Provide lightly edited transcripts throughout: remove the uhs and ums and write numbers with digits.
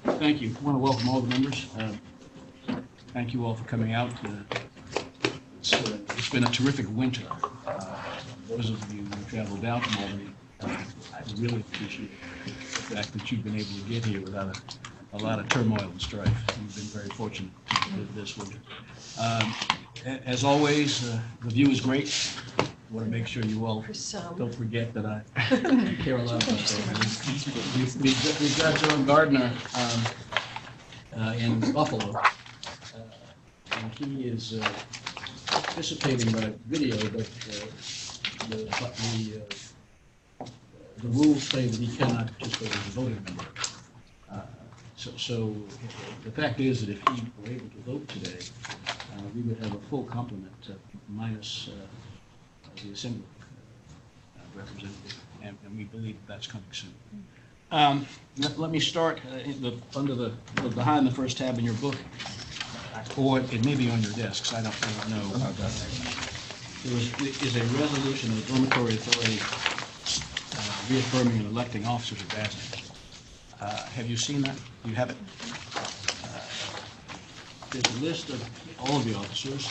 Thank you. I want to welcome all the members. Thank you all for coming out. It's been a terrific winter. Those of you who traveled out from Albany, I really appreciate the fact that you've been able to get here without a lot of turmoil and strife. You've been very fortunate this winter. As always, the view is great. I want to make sure you all don't forget that I care a lot about that. We've got John Gardner in Buffalo, and he is participating by video, but the rules say that he cannot participate as a voting member. So the fact is that if he were able to vote today, we would have a full complement minus the Assembly representative, and we believe that's coming soon. Let me start under the behind the first tab in your book, or it may be on your desks. I don't know about that. There is a resolution of the Dormitory Authority reaffirming and electing officers at DASNY. Have you seen that? You have it? There's a list of all of the officers,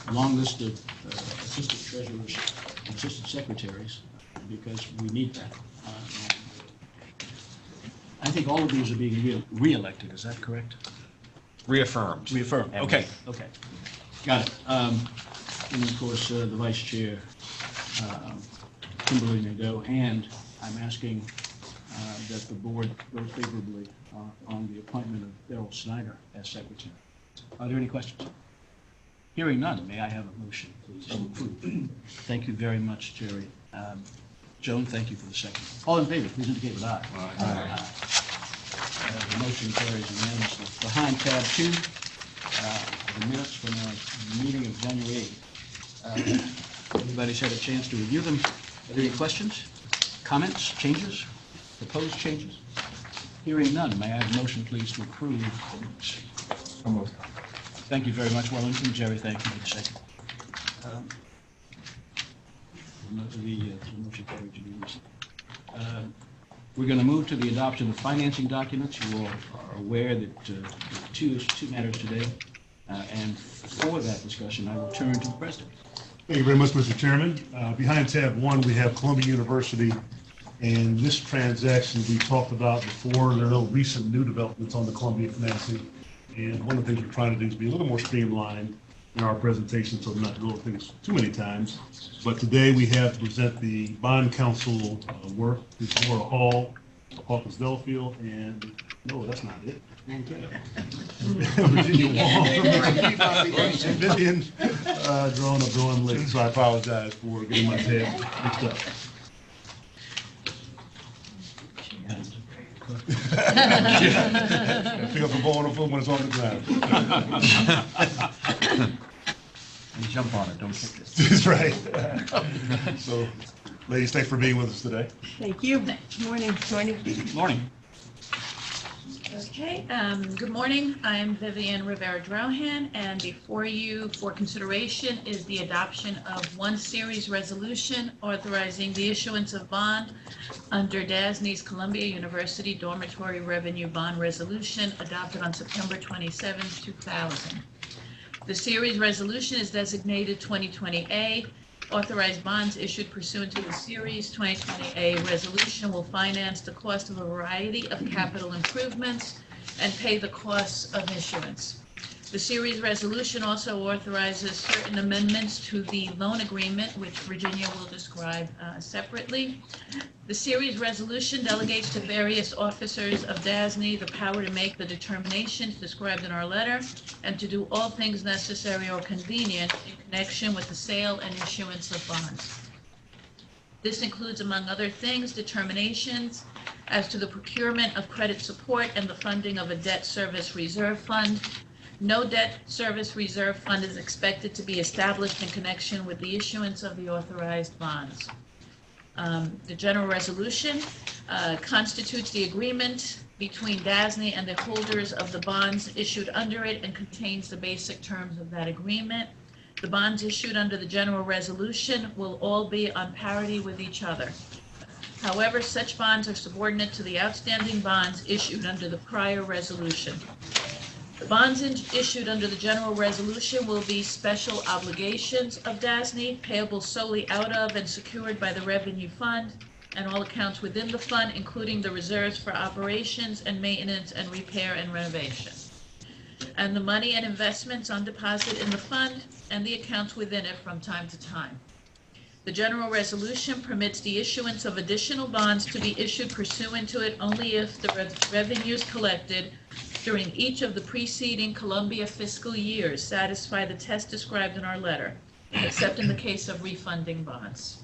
a long list of assistant treasurers and assistant secretaries, because we need that. I think all of these are being re-elected. Is that correct? Reaffirmed. Reaffirmed. Okay. Got it. And of course, the vice chair, Kimberly Nadeau, and I'm asking that the board vote favorably on the appointment of Daryl Snyder as secretary. Are there any questions? Hearing none, may I have a motion, please, to approve? Thank you very much, Jerry. Joan, thank you for the second. All in favor, please indicate with aye. Aye. The motion carries unanimously. Behind tab 2, the minutes from our meeting of January 8th. Everybody's had a chance to review them. Are there any questions, comments, changes, proposed changes? Hearing none, may I have a motion, please, to approve the minutes? Almost. Thank you very much, Wellington. Jerry, thank you for the second. The motion carried unanimously. We're going to move to the adoption of financing documents. You all are aware that two matters today, and for that discussion, I will turn to the President. Thank you very much, Mr. Chairman. Behind tab 1, we have Columbia University, and this transaction we talked about before. There are no recent new developments on the Columbia financing, and one of the things we're trying to do is be a little more streamlined in our presentation so we're not going things too many times. But today we have to present the bond council work. It's Laura Hall, Hawkins Delafield, and no, that's not it. Virginia Wong, and Vivian drawing late, so I apologize for getting my tab mixed up. Pick up the ball on the foot when it's on the ground. And jump on it, don't kick it. That's right. So, ladies, thanks for being with us today. Thank you. Good morning. Morning. Okay, good morning. I'm Vivian Rivera-Drohan, and before you for consideration is the adoption of one series resolution authorizing the issuance of bond under DASNY's Columbia University Dormitory Revenue Bond Resolution adopted on September 27, 2000. The series resolution is designated 2020A. Authorized bonds issued pursuant to the Series 2020A resolution will finance the cost of a variety of capital improvements and pay the costs of issuance. The series resolution also authorizes certain amendments to the loan agreement, which Virginia will describe separately. The series resolution delegates to various officers of DASNY the power to make the determinations described in our letter and to do all things necessary or convenient in connection with the sale and issuance of bonds. This includes, among other things, determinations as to the procurement of credit support and the funding of a debt service reserve fund. No debt service reserve fund is expected to be established in connection with the issuance of the authorized bonds. The general resolution constitutes the agreement between DASNY and the holders of the bonds issued under it and contains the basic terms of that agreement. The bonds issued under the general resolution will all be on parity with each other. However, such bonds are subordinate to the outstanding bonds issued under the prior resolution. The bonds issued under the general resolution will be special obligations of DASNY, payable solely out of and secured by the revenue fund and all accounts within the fund, including the reserves for operations and maintenance and repair and renovation, and the money and investments on deposit in the fund and the accounts within it from time to time. The general resolution permits the issuance of additional bonds to be issued pursuant to it only if the revenues collected during each of the preceding Columbia fiscal years satisfy the test described in our letter, except in the case of refunding bonds.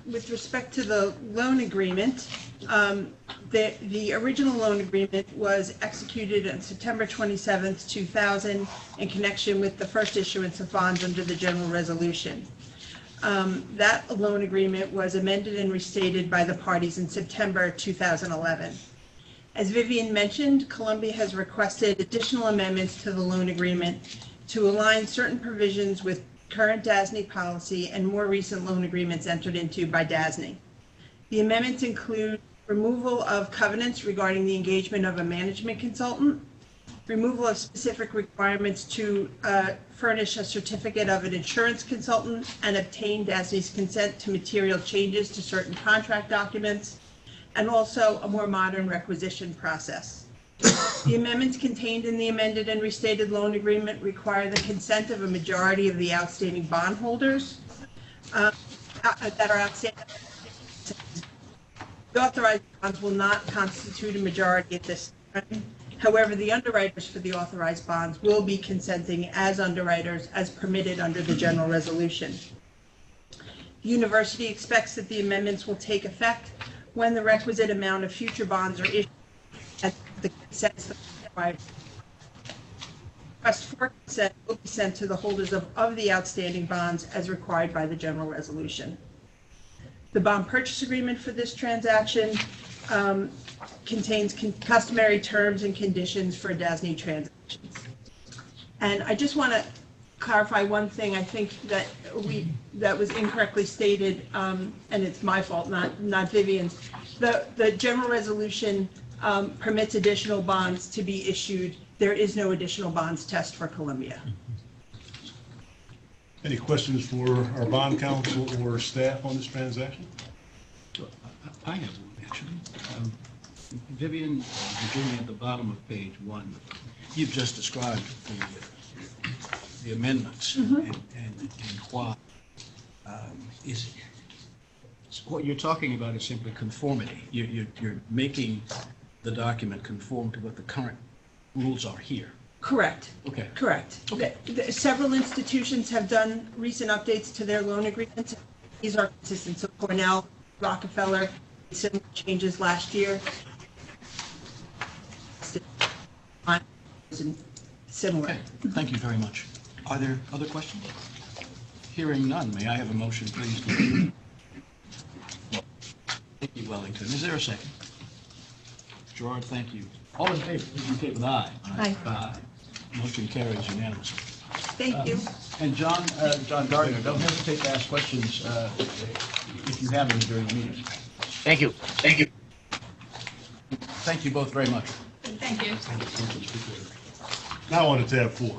With respect to the loan agreement, the original loan agreement was executed on September 27th, 2000 in connection with the first issuance of bonds under the general resolution. That loan agreement was amended and restated by the parties in September 2011. As Vivian mentioned, Columbia has requested additional amendments to the loan agreement to align certain provisions with current DASNY policy and more recent loan agreements entered into by DASNY. The amendments include removal of covenants regarding the engagement of a management consultant, removal of specific requirements to furnish a certificate of an insurance consultant and obtain DASNY's consent to material changes to certain contract documents, and also a more modern requisition process. The amendments contained in the amended and restated loan agreement require the consent of a majority of the outstanding bondholders that are outstanding. The authorized bonds will not constitute a majority at this time. However, the underwriters for the authorized bonds will be consenting as underwriters as permitted under the general resolution. The university expects that the amendments will take effect when the requisite amount of future bonds are issued at the consent required. Request for consent will be sent to the holders of the outstanding bonds as required by the general resolution. The bond purchase agreement for this transaction contains customary terms and conditions for DASNY transactions. And I just want to clarify one thing. I think that that was incorrectly stated, and it's my fault, not Vivian's. The general resolution permits additional bonds to be issued. There is no additional bonds test for Columbia. Any questions for our bond counsel or staff on this transaction? I have one, actually. Vivian, beginning at the bottom of page 1, you've just described the amendments and why. What you're talking about is simply conformity. You're making the document conform to what the current rules are here. Correct. Okay. Correct. Okay. Several institutions have done recent updates to their loan agreements. These are consistent. So Cornell, Rockefeller, similar changes last year. Similar. Okay. Thank you very much. Are there other questions? Hearing none, may I have a motion, please? Thank you, Wellington. Is there a second? Gerard, thank you. All in favor, please indicate with aye. Aye. Aye. Motion carries unanimously. Thank you. And John Gardner, don't hesitate to ask questions if you have any during the meeting. Thank you. Thank you. Thank you both very much. Thank you. Now on to tab 4.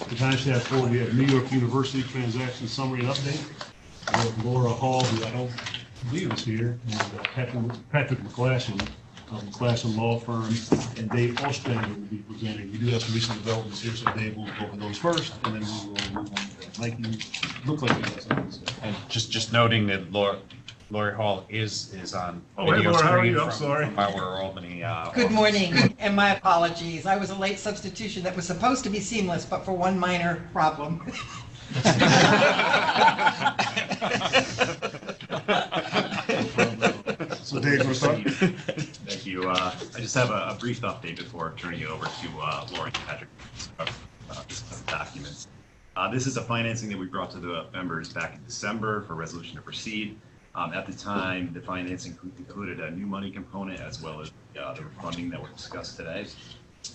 Behind tab 4, we have New York University transaction summary and update. We have Laura Hall, who I don't believe is here, and Patrick McClasson of McClasson Law Firm, and Dave Ostrander will be presenting. We do have some recent developments here, so Dave will go over those first, and then we will move on to Mike. You look like you have something to say. And just noting that Lori Hall is on Oh, hey, video Laura, how are screen you? I'm sorry. from our Albany. Good office. morning, and my apologies. I was a late substitution that was supposed to be seamless, but for one minor problem. So Dave, you want to start? Thank you. I just have a brief update before turning it over to Lori and Patrick discuss documents. This is a financing that we brought to the members back in December for resolution to proceed. At the time, the financing included a new money component as well as the funding that was discussed today.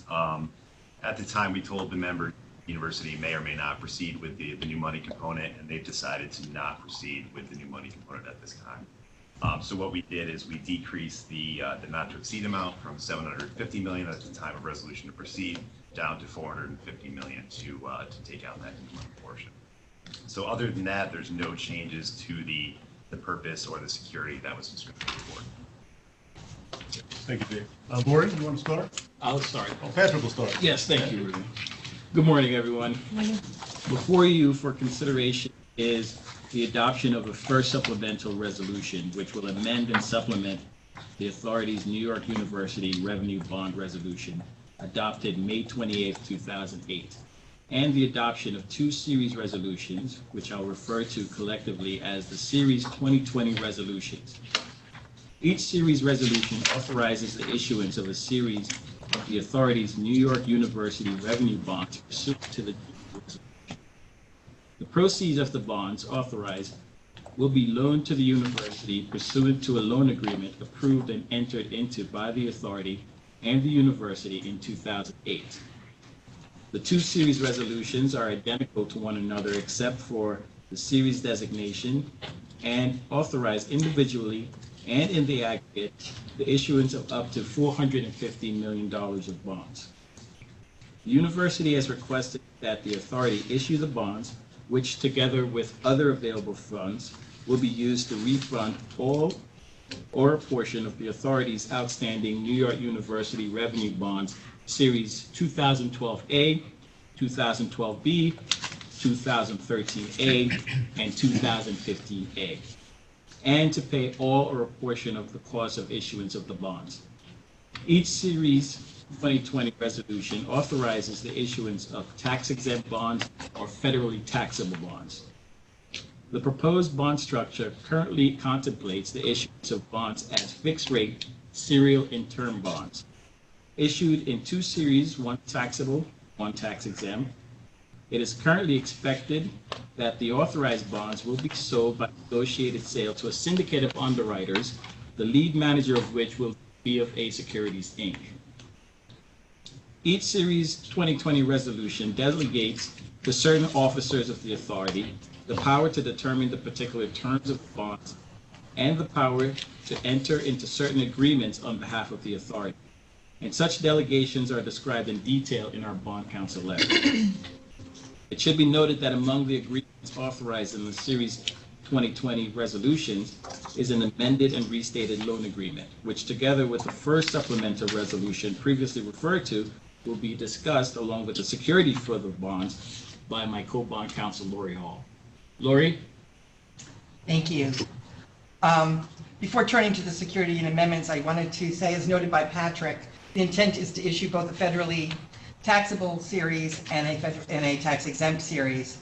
At the time, we told the members university may or may not proceed with the new money component, and they've decided to not proceed with the new money component at this time. So what we did is we decreased the not to exceed amount from $750 million at the time of resolution to proceed down to $450 million to take out that new money portion. So other than that, there's no changes to the purpose or the security that was described before. Thank you, Dave. Lori, you want to start? I'll start. Oh, Patrick will start. Yes, thank you, Ruben. Good morning, everyone. Before you for consideration is the adoption of a first supplemental resolution, which will amend and supplement the authority's New York University Revenue Bond Resolution, adopted May 28, 2008, and the adoption of two series resolutions, which I'll refer to collectively as the Series 2020 resolutions. Each series resolution authorizes the issuance of a series of the authority's New York University revenue bonds pursuant to the resolution. The proceeds of the bonds authorized will be loaned to the university pursuant to a loan agreement approved and entered into by the authority and the university in 2008. The two series resolutions are identical to one another except for the series designation and authorize individually and in the aggregate the issuance of up to $450 million of bonds. The university has requested that the authority issue the bonds, which together with other available funds will be used to refund all or a portion of the authority's outstanding New York University revenue bonds, series 2012A, 2012B, 2013A, and 2015A, and to pay all or a portion of the cost of issuance of the bonds. Each series 2020 resolution authorizes the issuance of tax-exempt bonds or federally taxable bonds. The proposed bond structure currently contemplates the issuance of bonds as fixed-rate serial and term bonds, issued in two series, one taxable, one tax-exempt. It is currently expected that the authorized bonds will be sold by negotiated sale to a syndicate of underwriters, the lead manager of which will be of A Securities, Inc. Each Series 2020 resolution delegates to certain officers of the authority the power to determine the particular terms of the bonds and the power to enter into certain agreements on behalf of the authority. And such delegations are described in detail in our bond counsel letter. It should be noted that among the agreements authorized in the Series 2020 resolutions is an amended and restated loan agreement, which together with the first supplemental resolution previously referred to will be discussed along with the security for the bonds by my co-bond counsel, Lori Hall. Lori? Thank you. Before turning to the security and amendments, I wanted to say, as noted by Patrick, the intent is to issue both a federally taxable series and a tax-exempt series.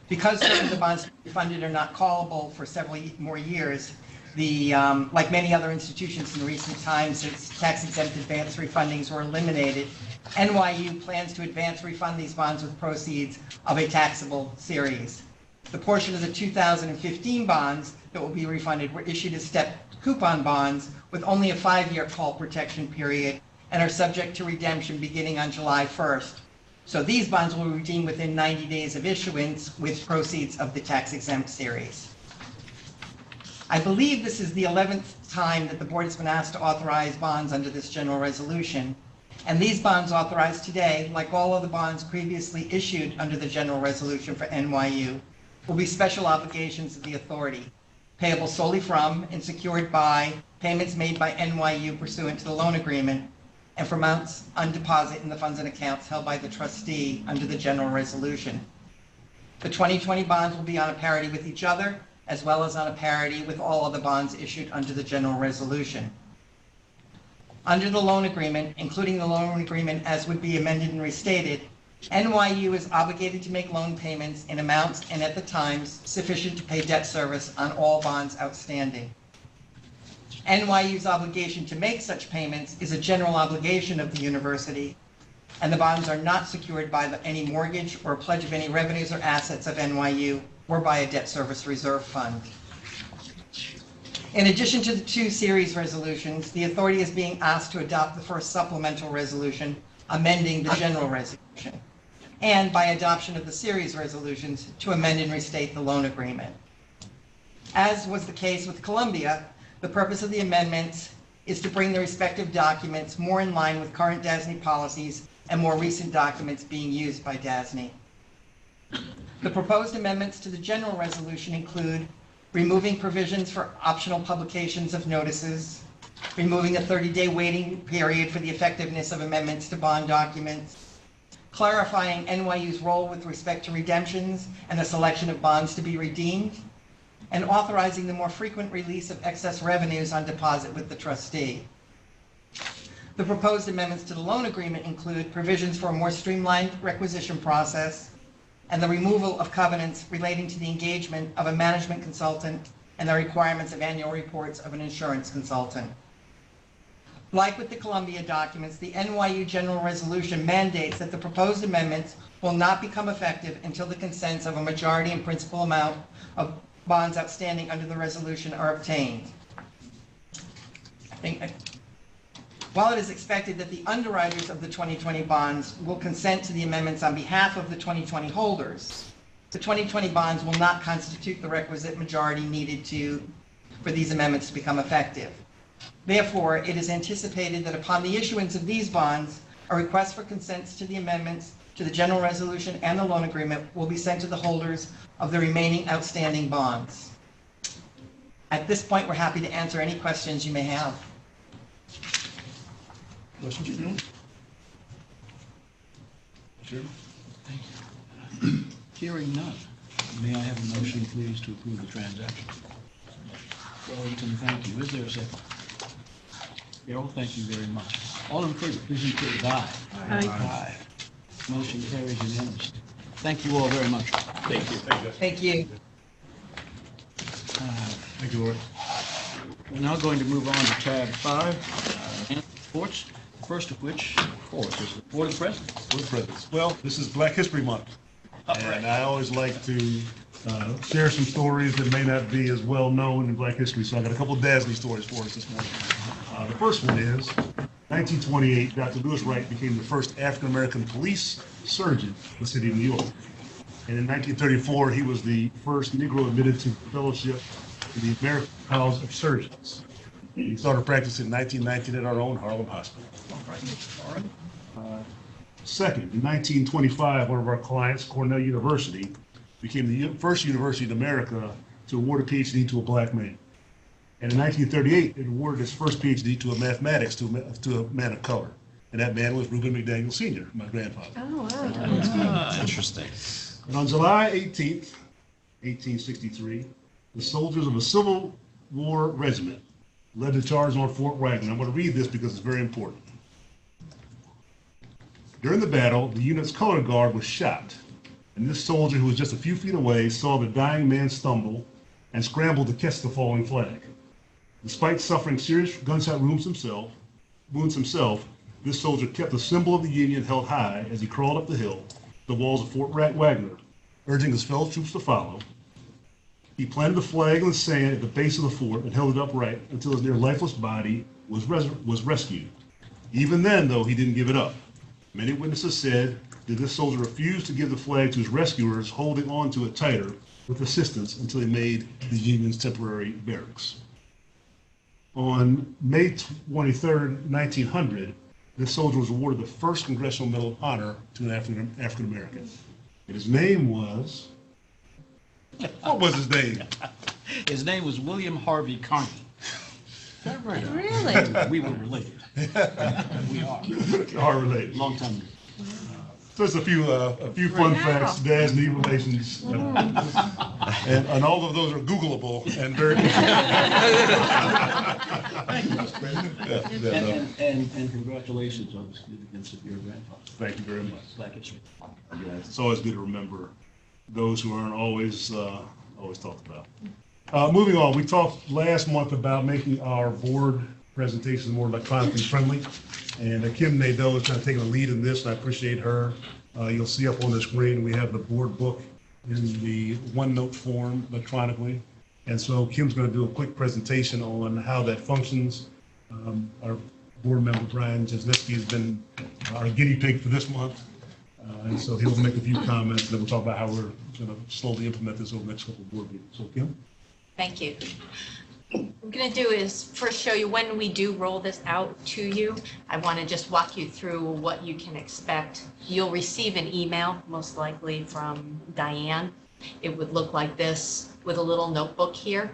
Because certain of the bonds funded are not callable for several more years, like many other institutions in recent times, since tax-exempt advance refundings were eliminated, NYU plans to advance refund these bonds with proceeds of a taxable series. The portion of the 2015 bonds that will be refunded were issued as stepped coupon bonds with only a 5-year call protection period and are subject to redemption beginning on July 1st. So these bonds will be redeemed within 90 days of issuance with proceeds of the tax-exempt series. I believe this is the 11th time that the board has been asked to authorize bonds under this general resolution. And these bonds authorized today, like all of the bonds previously issued under the general resolution for NYU, will be special obligations of the authority, payable solely from and secured by payments made by NYU pursuant to the loan agreement and for amounts on deposit in the funds and accounts held by the trustee under the general resolution. The 2020 bonds will be on a parity with each other, as well as on a parity with all other bonds issued under the general resolution. Under the loan agreement, including the loan agreement as would be amended and restated, NYU is obligated to make loan payments in amounts and at the times sufficient to pay debt service on all bonds outstanding. NYU's obligation to make such payments is a general obligation of the university, and the bonds are not secured by any mortgage or pledge of any revenues or assets of NYU or by a debt service reserve fund. In addition to the two series resolutions, the authority is being asked to adopt the first supplemental resolution amending the general resolution. and by adoption of the series resolutions to amend and restate the loan agreement. As was the case with Columbia, the purpose of the amendments is to bring the respective documents more in line with current DASNY policies and more recent documents being used by DASNY. The proposed amendments to the general resolution include removing provisions for optional publications of notices, removing a 30-day waiting period for the effectiveness of amendments to bond documents, clarifying NYU's role with respect to redemptions and the selection of bonds to be redeemed, and authorizing the more frequent release of excess revenues on deposit with the trustee. The proposed amendments to the loan agreement include provisions for a more streamlined requisition process and the removal of covenants relating to the engagement of a management consultant and the requirements of annual reports of an insurance consultant. Like with the Columbia documents, the NYU General Resolution mandates that the proposed amendments will not become effective until the consents of a majority in principal amount of bonds outstanding under the resolution are obtained. While it is expected that the underwriters of the 2020 bonds will consent to the amendments on behalf of the 2020 holders, the 2020 bonds will not constitute the requisite majority needed for these amendments to become effective. Therefore, it is anticipated that upon the issuance of these bonds, a request for consents to the amendments to the general resolution and the loan agreement will be sent to the holders of the remaining outstanding bonds. At this point, we're happy to answer any questions you may have. Questions, Bill? Sure. Thank you. Hearing none, may I have a motion, please, to approve the transaction? Wellington, thank you. Is there a second? Carol, thank you very much. All in favor, please indicate with aye. Aye. Motion carries unanimously. Thank you all very much. Thank you. Thank you. Thank you, Lord. We're now going to move on to tab 5, reports. First of which, of course, is the Board of Presidents. Board of Presidents. Well, this is Black History Month, and I always like to share some stories that may not be as well known in Black history, so I got a couple of DASNY stories for us this morning. The first one is 1928, Dr. Lewis Wright became the first African-American police surgeon in the city of New York. And in 1934, he was the first Negro admitted to fellowship in the American College of Surgeons. He started practicing in 1919 at our own Harlem Hospital. Second, in 1925, one of our clients, Cornell University, became the first university in America to award a PhD to a black man. And in 1938, it awarded its first PhD to a mathematics to a man of color. And that man was Reuben McDaniel Sr., my grandfather. Oh, wow. Interesting. And on July 18th, 1863, the soldiers of a Civil War regiment led the charge on Fort Wagner. I'm going to read this because it's very important. During the battle, the unit's color guard was shot, and this soldier, who was just a few feet away, saw the dying man stumble and scrambled to catch the falling flag. Despite suffering serious gunshot wounds himself, this soldier kept the symbol of the Union held high as he crawled up the hill, the walls of Fort Wagner, urging his fellow troops to follow. He planted the flag in the sand at the base of the fort and held it upright until his near lifeless body was rescued. Even then, though, he didn't give it up. Many witnesses said that this soldier refused to give the flag to his rescuers, holding on to it tighter with assistance until he made the Union's temporary barracks. On May 23rd, 1900, this soldier was awarded the first Congressional Medal of Honor to an African American. And his name was... What was his name? His name was William Harvey Carney. Really? We were related. We are. Are related. Long time ago. So there's a few fun facts, DASNY relations, and all of those are Googleable and very. And congratulations on the significance of your grandfather. Thank you very much. Black history. Yeah, it's always good to remember those who aren't always talked about. Moving on, we talked last month about making our board presentations more electronically friendly, and Kim Nadeau is kind of taking the lead in this, and I appreciate her. You'll see up on the screen we have the board book in the OneNote form electronically, and so Kim's going to do a quick presentation on how that functions. Our board member Brian Jesnitsky has been our guinea pig for this month. And so he'll make a few comments, and then we'll talk about how we're going to slowly implement this over the next couple of board meetings. So, Kim? Thank you. What I'm going to do is first show you when we do roll this out to you. I want to just walk you through what you can expect. You'll receive an email, most likely from Diane. It would look like this with a little notebook here.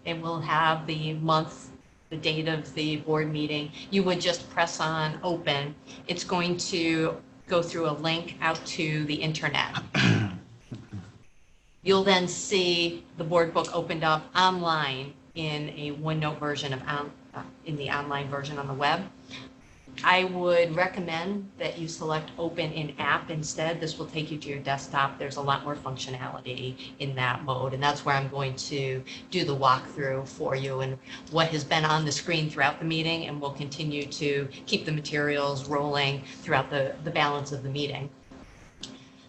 It will have the month, the date of the board meeting. You would just press on open. It's going to go through a link out to the internet. You'll then see the board book opened up online in a OneNote version of in the online version on the web. I would recommend that you select Open in App instead. This will take you to your desktop. There's a lot more functionality in that mode, and that's where I'm going to do the walkthrough for you and what has been on the screen throughout the meeting, and we'll continue to keep the materials rolling throughout the balance of the meeting.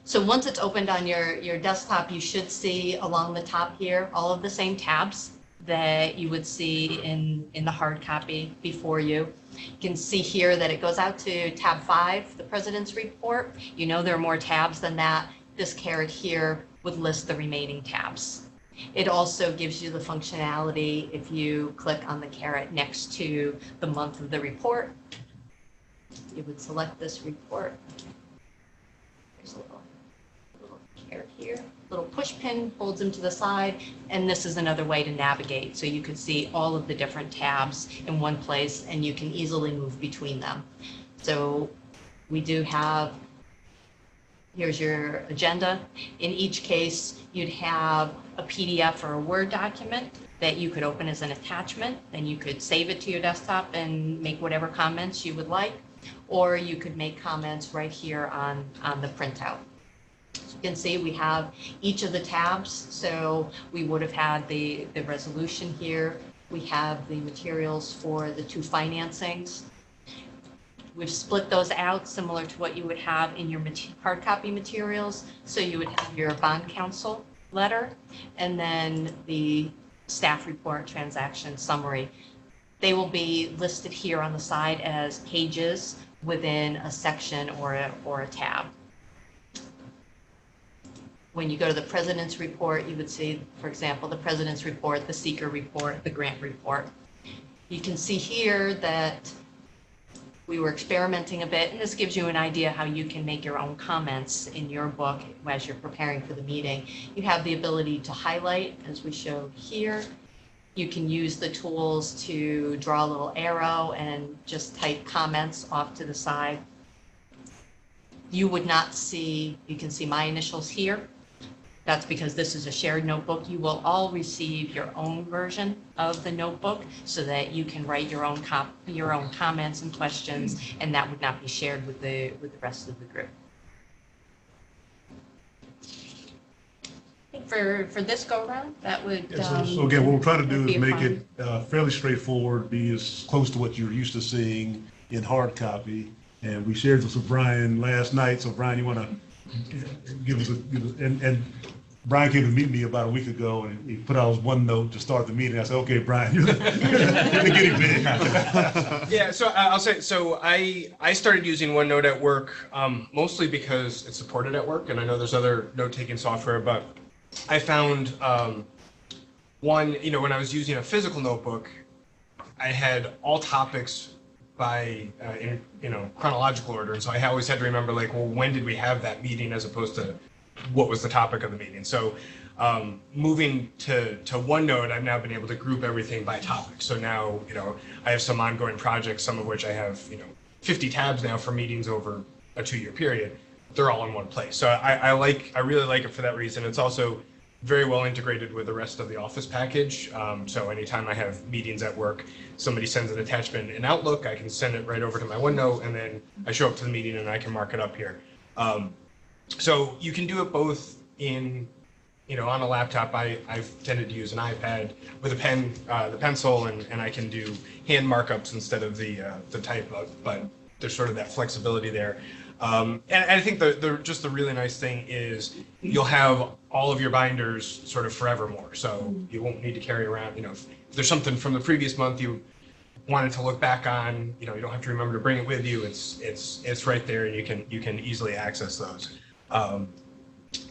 So once it's opened on your desktop, you should see along the top here all of the same tabs that you would see in the hard copy before you. You can see here that it goes out to tab 5, the President's Report. You know there are more tabs than that. This caret here would list the remaining tabs. It also gives you the functionality if you click on the caret next to the month of the report. You would select this report. There's a little caret here. Little push pin holds them to the side, and this is another way to navigate. So you could see all of the different tabs in one place, and you can easily move between them. So we do have, here's your agenda. In each case, you'd have a PDF or a Word document that you could open as an attachment. Then you could save it to your desktop and make whatever comments you would like, or you could make comments right here on the printout. As you can see, we have each of the tabs. So we would have had the resolution here. We have the materials for the 2 financings. We've split those out similar to what you would have in your hard copy materials. So you would have your bond counsel letter and then the staff report transaction summary. They will be listed here on the side as pages within a section or a tab. When you go to the President's Report, you would see, for example, the President's Report, the Seeker Report, the Grant Report. You can see here that we were experimenting a bit, and this gives you an idea how you can make your own comments in your book as you're preparing for the meeting. You have the ability to highlight, as we showed here. You can use the tools to draw a little arrow and just type comments off to the side. You would not see, you can see my initials here. That's because this is a shared notebook. You will all receive your own version of the notebook so that you can write your own comments and questions, and that would not be shared with the rest of the group. I think for this go around, that would. Yeah, so again, what we're trying to do is make fun. it fairly straightforward, be as close to what you're used to seeing in hard copy. And we shared this with Brian last night. So Brian, you want to give us and Brian came to meet me about a week ago, and he put out his OneNote to start the meeting. I said, "Okay, Brian, you're the guinea pig." Yeah, so I'll say, so I started using OneNote at work, mostly because it's supported at work, and I know there's other note-taking software, but I found one, when I was using a physical notebook, I had all topics by in chronological order, and so I always had to remember, like, well, when did we have that meeting as opposed to what was the topic of the meeting. So moving to OneNote, I've now been able to group everything by topic. So now, I have some ongoing projects, some of which I have, 50 tabs now for meetings over a 2-year period. They're all in one place. So I really like it for that reason. It's also very well integrated with the rest of the Office package. So anytime I have meetings at work, somebody sends an attachment in Outlook, I can send it right over to my OneNote, and then I show up to the meeting and I can mark it up here. So you can do it both in, on a laptop. I've tended to use an iPad with a pen, the pencil, and I can do hand markups instead of the type of, but there's sort of that flexibility there. And I think just the really nice thing is you'll have all of your binders sort of forevermore. So you won't need to carry around, if there's something from the previous month you wanted to look back on, you don't have to remember to bring it with you. It's right there, and you can easily access those.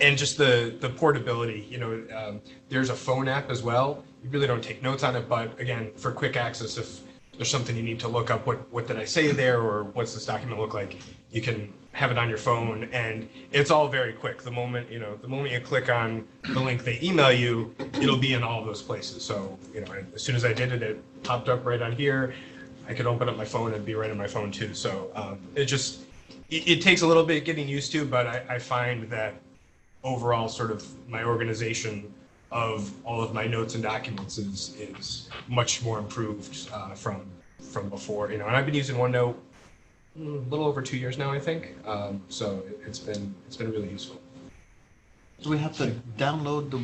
And just the portability, there's a phone app as well. You really don't take notes on it, but again, for quick access, if there's something you need to look up, what did I say there, or what's this document look like, you can have it on your phone, and it's all very quick. The moment you click on the link they email you, it'll be in all of those places. So, as soon as I did it, it popped up right on here. I could open up my phone and be right on my phone too. So it takes a little bit getting used to, but I find that overall sort of my organization of all of my notes and documents is much more improved from before. And I've been using OneNote a little over 2 years now, I think. So it's been really useful. Do we have to download the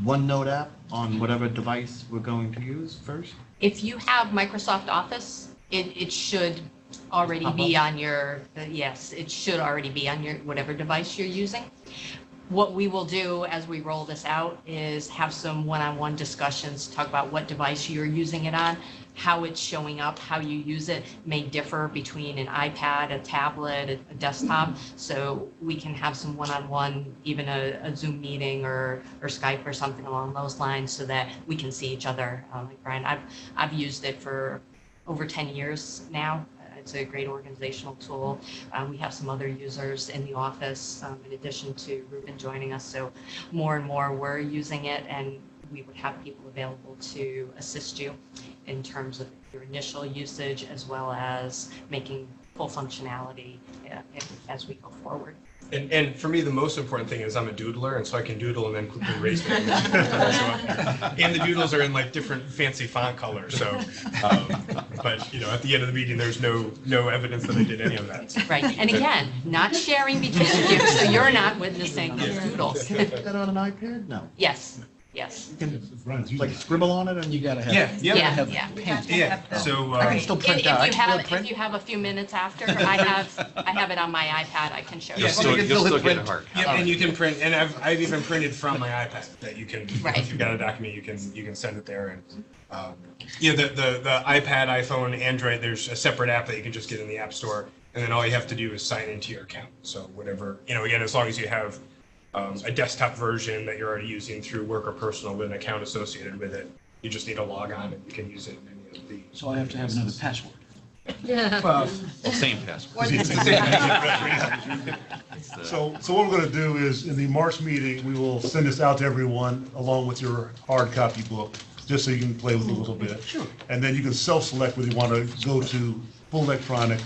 OneNote app on whatever device we're going to use first? If you have Microsoft Office, it should already be on your, yes, it should already be on your, whatever device you're using. What we will do as we roll this out is have some one-on-one discussions, talk about what device you're using it on, how it's showing up, how you use it may differ between an iPad, a tablet, a desktop. So we can have some one-on-one, even a Zoom meeting or Skype or something along those lines, so that we can see each other. Like Brian, I've used it for over 10 years now. It's a great organizational tool. We have some other users in the office, in addition to Ruben joining us. So more and more we're using it, and we would have people available to assist you in terms of your initial usage, as well as making full functionality as we go forward. And for me, the most important thing is I'm a doodler, and so I can doodle and then quickly erase my image. And the doodles are in like different fancy font colors. So, but at the end of the meeting, there's no evidence that I did any of that. Right. And again, not sharing between you, so you're not witnessing those doodles. Is that on an iPad? No. Yes. Yes. You can like scribble on it, and You gotta have. Yeah. Yeah. have Yeah. pen. Yeah. So I can still print out. If you have a few minutes after, I have it on my iPad. I can show you. You'll still get a hard copy. Yep, and you can print, and I've even printed from my iPad that you can, Right. if you've got a document, you can send it there. And the iPad, iPhone, Android, there's a separate app that you can just get in the App Store, and then all you have to do is sign into your account. So whatever, again, as long as you have a desktop version that you're already using through work or personal with an account associated with it, you just need to log on and you can use it in any of the. So I have to have another password. Well, Same password. So what we're going to do is, in the March meeting, we will send this out to everyone along with your hard copy book, just so you can play with it a little bit. Sure. And then you can self-select whether you want to go to full electronic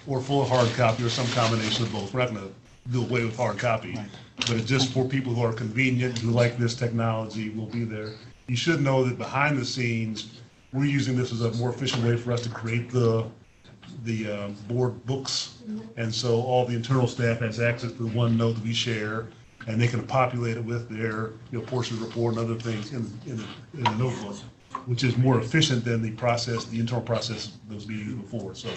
or full hard copy, or some combination of both. We're not going to do away with hard copy, Right. but it's just for people who are convenient, who like this technology, will be there. You should know that behind the scenes, we're using this as a more efficient way for us to create the board books. And so all the internal staff has access to the OneNote that we share, and they can populate it with their portion report and other things in the notebook, which is more efficient than the internal process that was being used before. So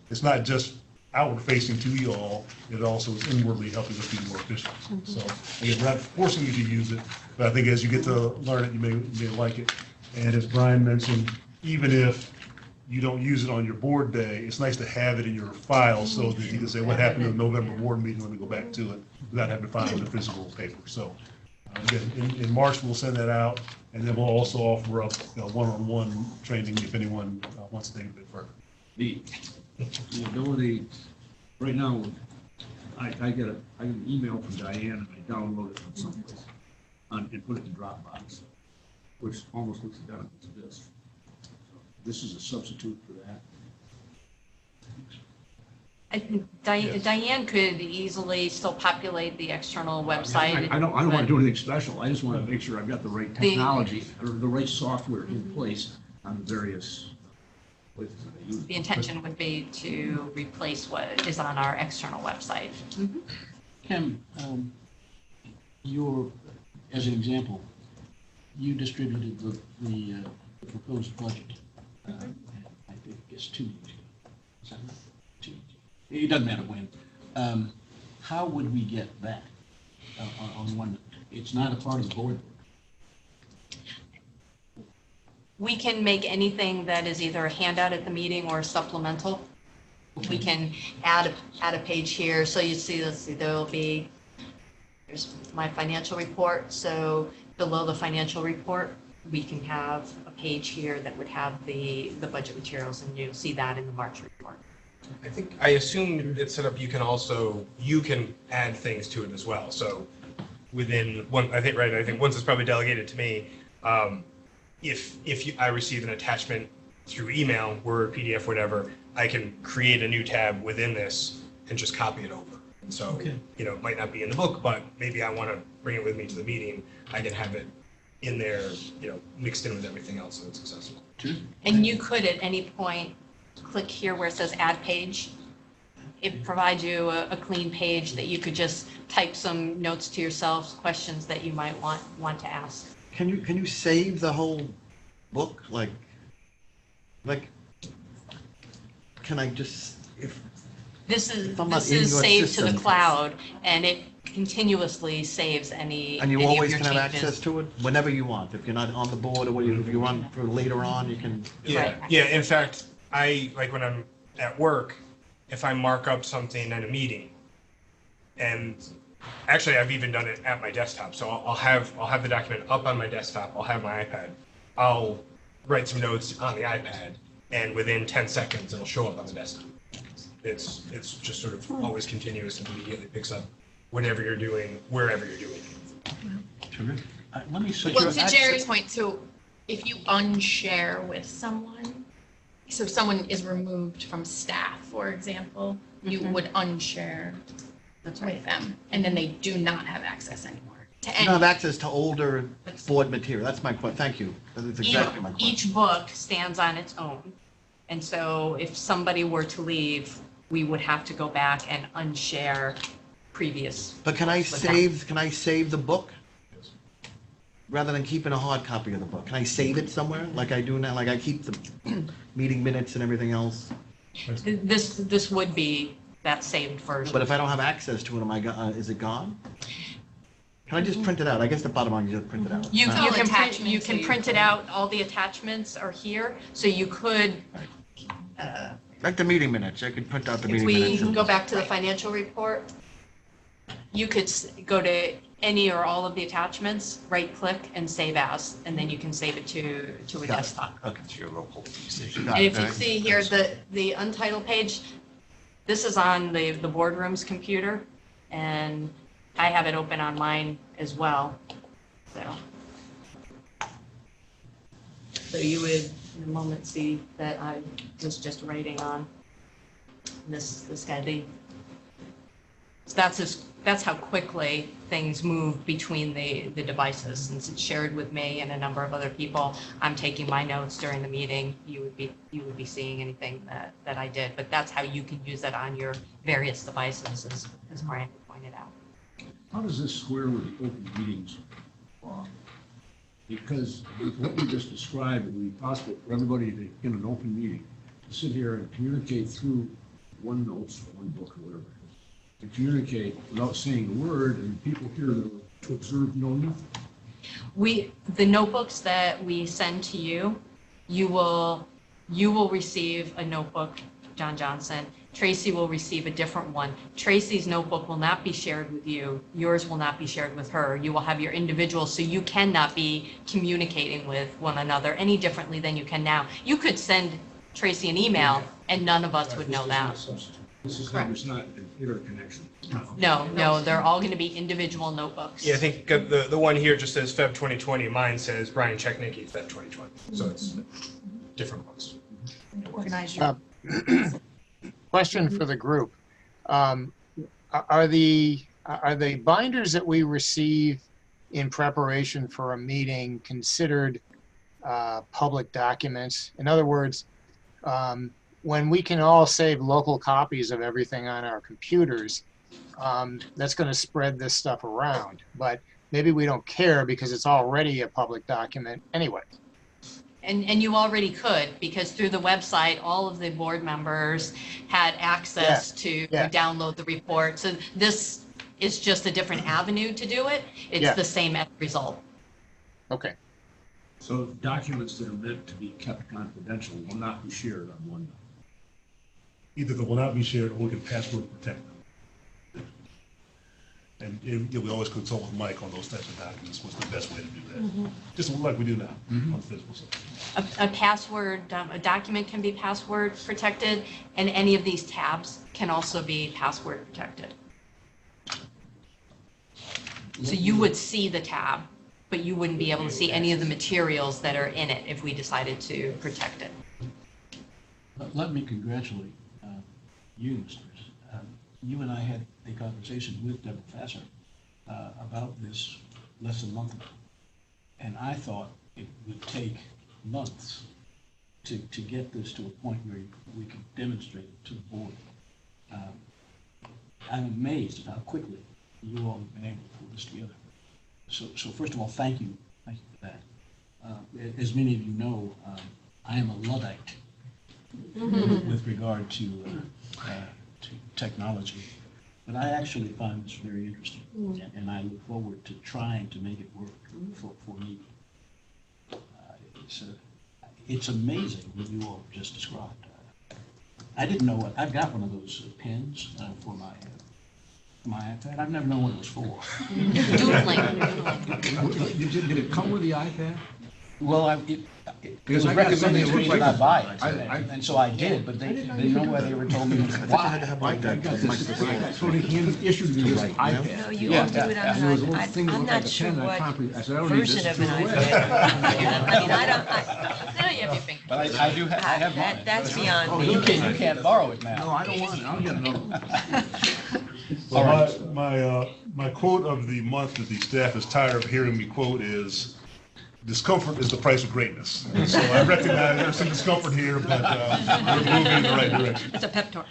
it's not just outward facing to you all, it also is inwardly helping us be more efficient. So again, we're not forcing you to use it, but I think as you get to learn it, you may like it. And as Brian mentioned, even if you don't use it on your board day, it's nice to have it in your file so that you can say, what happened in the November board meeting, let me go back to it, without having to file it in physical paper. So again, in March, we'll send that out, and then we'll also offer up one-on-one training if anyone wants to take it a bit further. The ability, right now, I get an email from Diane, and I download it from someplace and put it in Dropbox, which almost looks identical to this. This is a substitute for that. Diane could easily still populate the external website. I don't want to do anything special. I just want to make sure I've got the right technology or the right software in place on the various places that I use. The intention would be to replace what is on our external website. Mm-hmm. Kim, as an example, you distributed the proposed budget. I think it's 2 weeks ago. Is that right? 2 weeks ago. It doesn't matter when. How would we get that on one? It's not a part of the board. We can make anything that is either a handout at the meeting or supplemental. We can add a page here. So you see, let's see, there'll be, here's my financial report. So below the financial report, we can have a page here that would have the budget materials, and you'll see that in the March report. I assume it's set up, you can add things to it as well. So within one, I think once it's probably delegated to me, I receive an attachment through email, Word, PDF, whatever, I can create a new tab within this and just copy it over. And so, it might not be in the book, but maybe I want to bring it with me to the meeting. I can have it in there, mixed in with everything else so it's accessible. And you could at any point click here where it says add page. It provides you a clean page that you could just type some notes to yourself, questions that you might want to ask. Can you save the whole book? Like, can I just, This is I'm not in your saved to the system. cloud, and it continuously saves any and you any of always your can have changes. access to it whenever you want? If you're not on the board or what, if you want for later on, you can. Yeah, yeah. In fact, I like when I'm at work, if I mark up something at a meeting, and actually I've even done it at my desktop. So I'll have the document up on my desktop. I'll have my iPad. I'll write some notes on the iPad, and within 10 seconds it'll show up on the desktop. It's just sort of always continuous and immediately picks up whatever you're doing, wherever you're doing it. Let me say. Well, to Jerry's point, so if you unshare with someone, so if someone is removed from staff, for example, you would unshare with them, and then they do not have access anymore to You any. don't have access to older board material. That's my point. Thank you. That's exactly my point. Each book stands on its own, and so if somebody were to leave, we would have to go back and unshare previous. But can I books with them. save the book? Rather than keeping a hard copy of the book? Can I save it somewhere like I do now? Like I keep the meeting minutes and everything else? This would be that saved version. But if I don't have access to it, is it gone? Can I just print it out? I guess the bottom line is just print it out. You all can attachments, so you print it can- out, all the attachments are here, so you could, Like the meeting minutes, I could print out the if meeting we minutes. go back to the financial report, you could go to any or all of the attachments, right-click and save as, and then you can save it to a Got it. desktop. Okay. And if you see here, the untitled page, this is on the boardroom's computer, and I have it open on mine as well, so you would, in a moment, see that I was just writing on this guy. So that's how quickly things move between the devices. Since it's shared with me and a number of other people, I'm taking my notes during the meeting. You would be seeing anything that I did, but that's how you can use that on your various devices, as Brian pointed out. How does this square with the open meetings law? Because what you just described, it would be possible for everybody to, in an open meeting, to sit here and communicate through OneNotes or one book or whatever, to communicate without saying a word, and people here to observe know nothing. The notebooks that we send to you, you will receive a notebook, John Johnson. Tracy will receive a different one. Tracy's notebook will not be shared with you. Yours will not be shared with her. You will have your individual, so you cannot be communicating with one another any differently than you can now. You could send Tracy an email, and none of us would know that. This is Correct. it's not an interconnection. No, they're all going to be individual notebooks. Yeah, I think the one here just says Feb 2020. Mine says Brian Czechnicki, Feb 2020. So it's different ones. Organize your. Question for the group. Are the binders that we receive in preparation for a meeting considered public documents? In other words, when we can all save local copies of everything on our computers, that's going to spread this stuff around. But maybe we don't care because it's already a public document anyway. And you already could, because through the website, all of the board members had access to download the report. So this is just a different avenue to do it. It's the same end result. Okay. So documents that are meant to be kept confidential will not be shared on OneNote. Either they will not be shared or we can password protect them. And we always consult with Mike on those types of documents, what's the best way to do that. Just like we do now on the physical side. A password, a document can be password protected, and any of these tabs can also be password protected. So you would see the tab, but you wouldn't be able to see any of the materials that are in it if we decided to protect it. Let me congratulate you, Mr. You and I had a conversation with Deborah Fasser about this less than a month ago. And I thought it would take months to get this to a point where we could demonstrate it to the board. I'm amazed at how quickly you all have been able to pull this together. So first of all, thank you for that. As many of you know, I am a Luddite with regard to technology, but I actually find this very interesting, and I look forward to trying to make it work for me. It's amazing what you all just described. I didn't know what, I've got one of those pens for my iPad. I've never known what it was for. Did it come with the iPad? Well, it was recommended to me that I buy it, and so I did, but they nowhere ever told me why. I got this, so he issued me this iPad. No, you all do it on an iPad. I'm not sure what version of an iPad. I mean, Now you have your finger. But I do have, I have mine. That's beyond me. You can't borrow it now. No, I don't want it. I'll get another one. Well, my quote of the month that the staff is tired of hearing me quote is, "Discomfort is the price of greatness." And so I recognize there's some discomfort here, but we're moving in the right direction. It's a pep talk.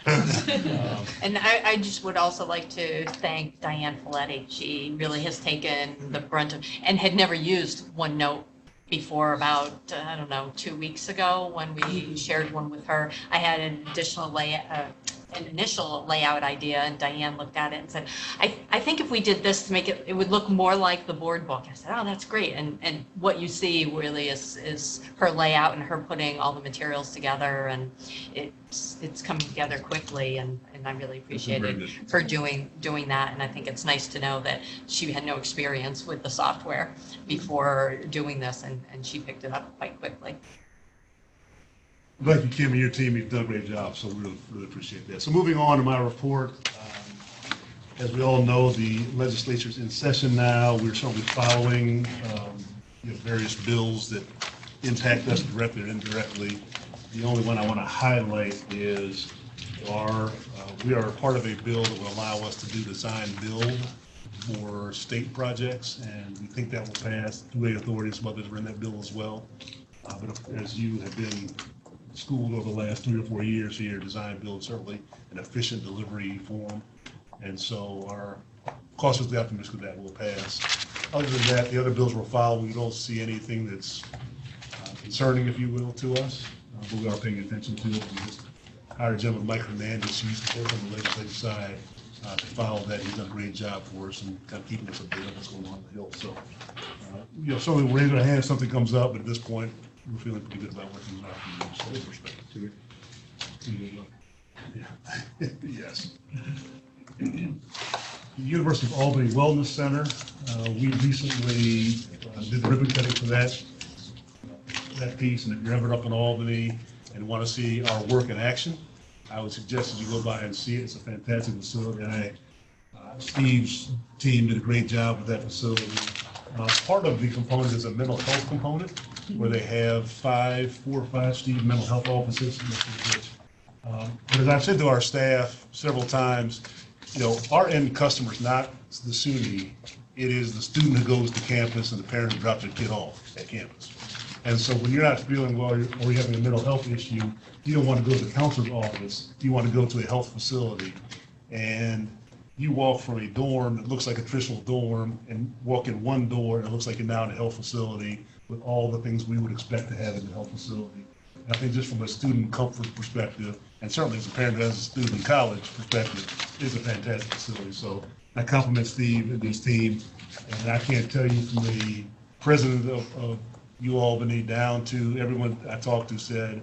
And I just would also like to thank Diane Folletti. She really has taken the brunt of, and had never used OneNote before about, I don't know, 2 weeks ago when we shared one with her. I had an initial layout idea, and Diane looked at it and said, I think if we did this to make it, it would look more like the board book. I said, oh, that's great. And what you see really is her layout and her putting all the materials together, and it's coming together quickly, and I really appreciated her doing that. And I think it's nice to know that she had no experience with the software before doing this, and she picked it up quite quickly. Thank you, Kim, and your team. You've done a great job, so we really appreciate that. So moving on to my report, as we all know, the legislature's in session now. We're certainly following various bills that impact us directly or indirectly. The only one I want to highlight is we are part of a bill that will allow us to do design build for state projects, and we think that will pass. Two-way authorities, others are in that bill as well. But as you have been schooled over the last 3 or 4 years here, design build certainly an efficient delivery form, and so are cautiously optimistic that will pass. Other than that, the other bills we're following, we don't see anything that's concerning, if you will, to us, but we are paying attention to it. We just hired a gentleman, Mike Hernandez, who used to work on the legislative side to follow that. He's done a great job for us and kind of keeping us updated on what's going on in the Hill. So, certainly we're in our hands if something comes up, but at this point, we're feeling pretty good about where things are from the legislative perspective. Yes. The University of Albany Wellness Center, we recently did the ribbon cutting for that piece, and if you're ever up in Albany and want to see our work in action, I would suggest that you go by and see it. It's a fantastic facility, and Steve's team did a great job with that facility. Part of the component is a mental health component, where they have 4 or 5 Steve mental health offices. But as I've said to our staff several times, our end customer is not the SUNY. It is the student who goes to campus and the parent who drops their kid off at campus. And so when you're not feeling well or you're having a mental health issue, you don't want to go to the counselor's office. You want to go to a health facility. And you walk from a dorm that looks like a traditional dorm and walk in one door and it looks like you're now in a health facility with all the things we would expect to have in a health facility. And I think just from a student comfort perspective, and certainly as a parent as a student in college perspective, it's a fantastic facility. So I compliment Steve and his team. And I can't tell you from the president of New Albany down to everyone I talked to said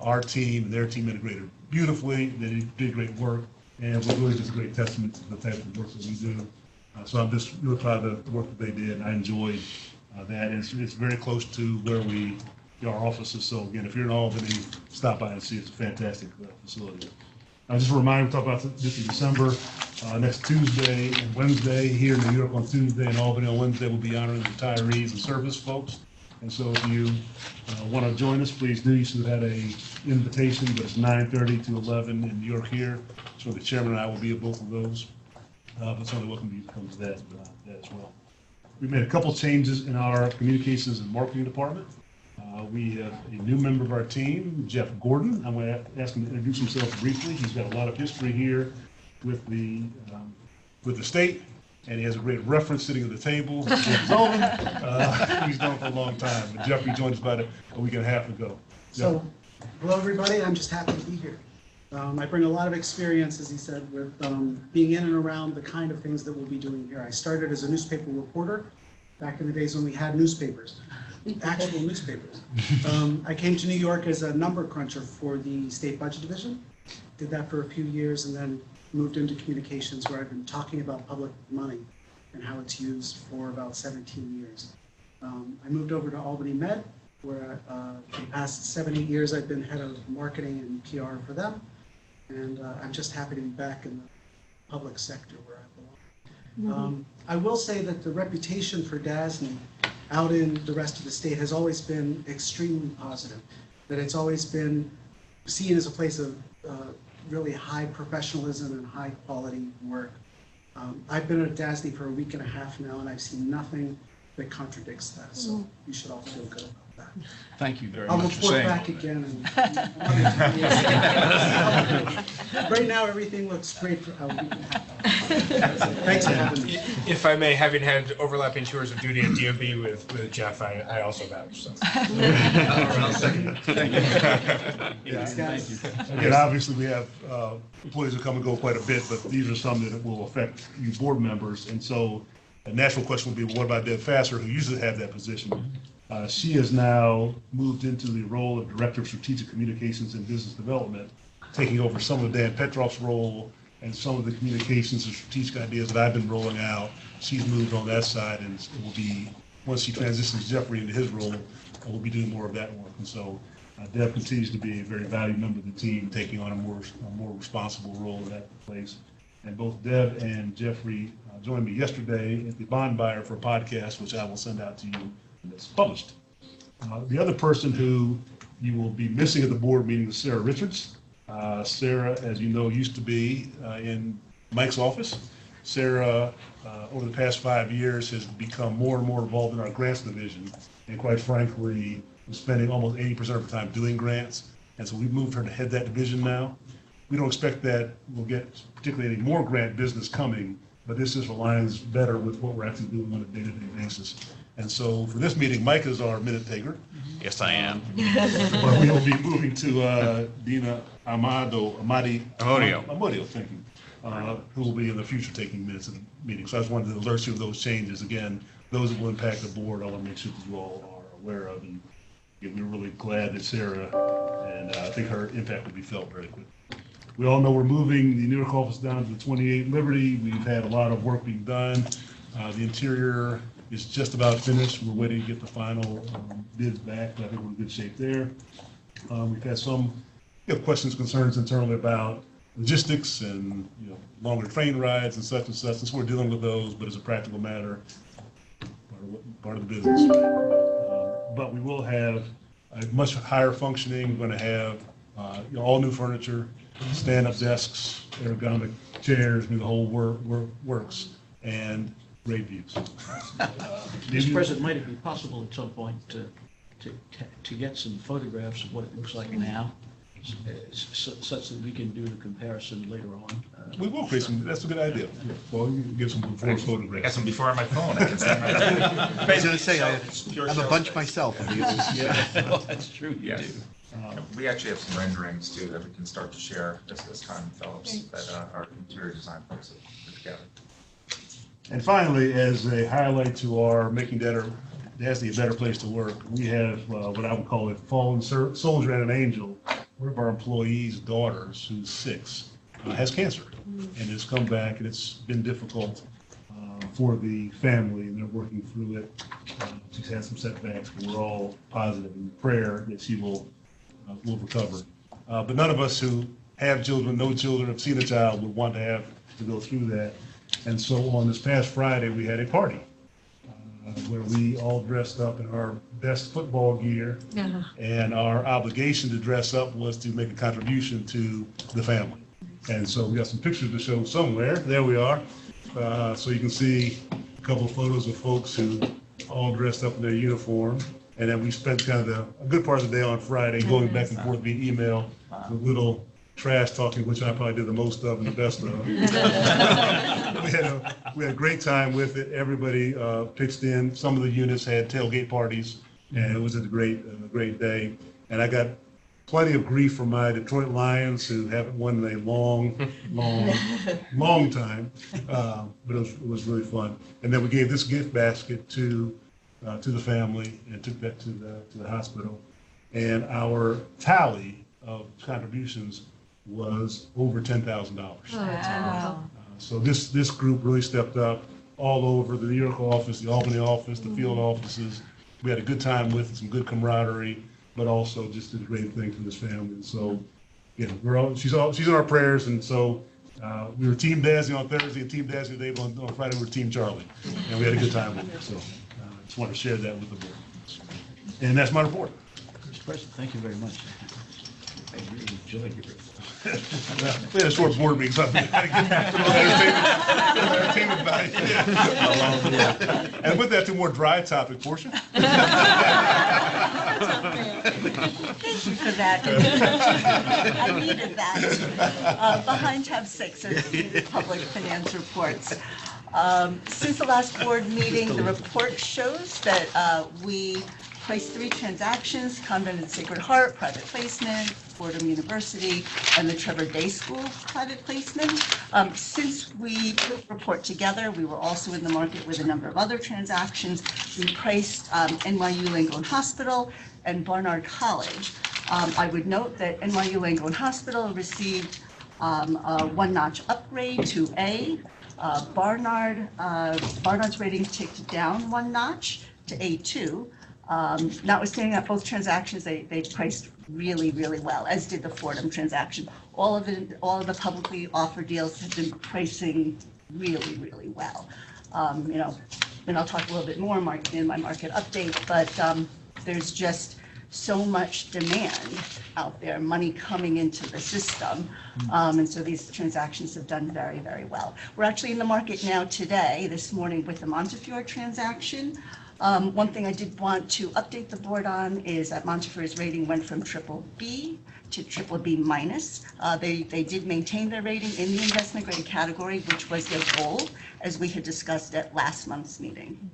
our team and their team integrated beautifully. They did great work, and it was really just a great testament to the type of work that we do. So I'm just really proud of the work that they did, and I enjoyed that. And it's very close to where our offices. So again, if you're in Albany, stop by and see. It's a fantastic facility. Just a reminder, we talk about this in December. Next Tuesday and Wednesday here in New York on Tuesday and Albany on Wednesday, we'll be honoring the retirees and service folks. And so if you want to join us, please do. You should have had an invitation, but it's 9:30 to 11 in New York here. So the chairman and I will be at both of those. But certainly welcome you to come to that as well. We made a couple changes in our communications and marketing department. We have a new member of our team, Jeff Gordon. I'm going to ask him to introduce himself briefly. He's got a lot of history here with the state, and he has a great reference sitting at the table. Jeff Sullivan, he's known for a long time. But Jeffrey joined us about a week and a half ago. So, hello everybody. I'm just happy to be here. I bring a lot of experience, as he said, with being in and around the kind of things that we'll be doing here. I started as a newspaper reporter back in the days when we had newspapers. Actual newspapers. I came to New York as a number cruncher for the state budget division. Did that for a few years and then moved into communications, where I've been talking about public money and how it's used for about 17 years. I moved over to Albany Med, where for the past 7-8 years I've been head of marketing and PR for them. And I'm just happy to be back in the public sector where I belong. I will say that the reputation for DASNY out in the rest of the state has always been extremely positive, that it's always been seen as a place of really high professionalism and high quality work. I've been at DASNY for a week and a half now, and I've seen nothing that contradicts that, so you should all feel good about that. Thank you very I'll much for report saying back all again. Right now, everything looks great for a week and a half. Thanks for having me. If I may, having had overlapping tours of duty at DOB with Jeff, I also vouch. So. Thank you. Yes, guys. thank you. Again, obviously, we have employees who come and go quite a bit, but these are some that will affect you board members. And so a natural question would be, well, what about Deb Fasser, who used to have that position? She has now moved into the role of Director of Strategic Communications and Business Development, taking over some of Dan Petroff's role and some of the communications and strategic ideas that I've been rolling out. She's moved on that side, and it will be, once she transitions Jeffrey into his role, we'll be doing more of that work. And so Deb continues to be a very valued member of the team, taking on a more responsible role in that place. And both Deb and Jeffrey joined me yesterday at the Bond Buyer for a podcast, which I will send out to you when it's published. The other person who you will be missing at the board meeting is Sarah Richards. Sarah, as you know, used to be in Mike's office. Sarah, over the past 5 years, has become more and more involved in our grants division, and quite frankly, is spending almost 80% of her time doing grants. And so we've moved her to head that division now. We don't expect that we'll get particularly any more grant business coming, but this just aligns better with what we're actually doing on a day-to-day basis. And so for this meeting, Mike is our minute taker. Yes, I am. But we will be moving to Dina Amodio, thank you, who will be in the future taking minutes of the meeting. So I just wanted to alert you of those changes. Again, those that will impact the board, I want to make sure that you all are aware of. And we're really glad that Sarah, and I think her impact will be felt very quickly. We all know we're moving the New York office down to the 28 Liberty. We've had a lot of work being done. The interior is just about finished. We're waiting to get the final bids back, but I think we're in good shape there. We've had some questions, concerns internally about logistics and longer train rides and such and such. And so we're dealing with those, but as a practical matter, part of the business. But we will have a much higher functioning. We're going to have all new furniture, stand-up desks, ergonomic chairs, the whole works, and great views. Mr. President, might it be possible at some point to get some photographs of what it looks like now, such that we can do the comparison later on? We will create some. That's a good idea. Yeah. Well, you can give some before photographs. I got some before on my phone. I can send my I was going to say, I have a bunch myself. Yeah, well, that's true. You do. We actually have some renderings too that we can start to share as time develops that our interior design folks have put together. And finally, as a highlight to our Making Data DASNY, a better place to work, we have what I would call a fallen soldier and an angel. One of our employees' daughters, who's 6, has cancer and has come back, and it's been difficult for the family, and they're working through it. She's had some setbacks, but we're all positive in prayer that she will recover. But none of us who have children, no children, have seen a child would want to have to go through that. And so on this past Friday, we had a party where we all dressed up in our best football gear. And our obligation to dress up was to make a contribution to the family. And so we got some pictures to show somewhere. There we are. So you can see a couple of photos of folks who all dressed up in their uniform. And then we spent kind of a good part of the day on Friday going back and forth via email with little trash talking, which I probably did the most of and the best of. we had a great time with it. Everybody pitched in. Some of the units had tailgate parties, and it was a great day. And I got plenty of grief from my Detroit Lions, who haven't won in a long time. But it was really fun. And then we gave this gift basket to the family and took that to the hospital. And our tally of contributions was over $10,000. Wow. So this group really stepped up all over the New York office, the Albany office, the field offices. We had a good time with it, some good camaraderie, but also just did a great thing for this family. And so, she's in our prayers. And so we were Team DASNY on Thursday and Team DASNY today, but on Friday we were Team Charlie, and we had a good time with it. So I just wanted to share that with the board. And that's my report. Mr. President, thank you very much. I really enjoyed your report. We had a short board meeting, so I had to get entertainment value. And with that, to more dry topic portion. Thank you for that. I needed that. Behind tab 6 are the public finance reports. Since the last board meeting, the report shows that we placed 3 transactions: Convent and Sacred Heart, private placement; Fordham University, and the Trevor Day School, private placement. Since we put the report together, we were also in the market with a number of other transactions. We priced NYU Langone Hospital and Barnard College. I would note that NYU Langone Hospital received a 1-notch upgrade to A. Barnard's rating ticked down 1 notch to A2. Notwithstanding that, both transactions, they priced really, really well, as did the Fordham transaction. All of the publicly offered deals have been pricing really, really well. And I'll talk a little bit more in my market update, but there's just so much demand out there, money coming into the system. And so these transactions have done very, very well. We're actually in the market now today, this morning, with the Montefiore transaction. One thing I did want to update the board on is that Montefiore's rating went from BBB to BBB-. They did maintain their rating in the investment grade category, which was their goal, as we had discussed at last month's meeting.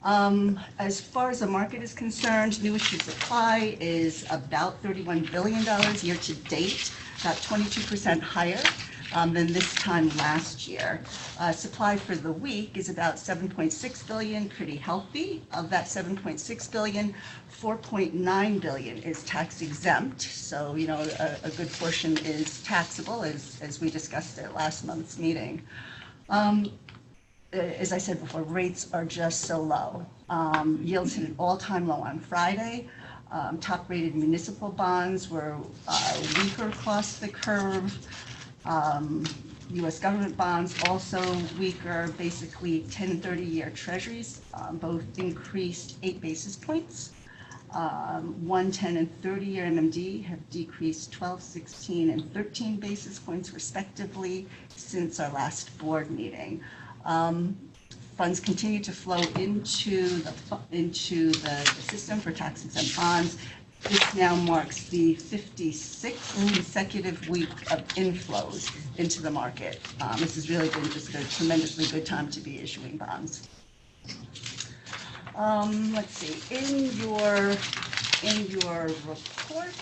As far as the market is concerned, new issue supply is about $31 billion year to date, about 22% higher than this time last year. Supply for the week is about 7.6 billion, pretty healthy. Of that 7.6 billion, 4.9 billion is tax exempt. So, a good portion is taxable, as we discussed at last month's meeting. As I said before, rates are just so low. Yields hit an all-time low on Friday. Top-rated municipal bonds were weaker across the curve. U.S. government bonds also weaker. Basically, 10 and 30-year treasuries both increased 8 basis points. 1, 10, and 30-year MMD have decreased 12, 16, and 13 basis points respectively since our last board meeting. Funds continue to flow into the system for tax-exempt bonds. This now marks the 56th consecutive week of inflows into the market. This has really been just a tremendously good time to be issuing bonds. Let's see, in your report,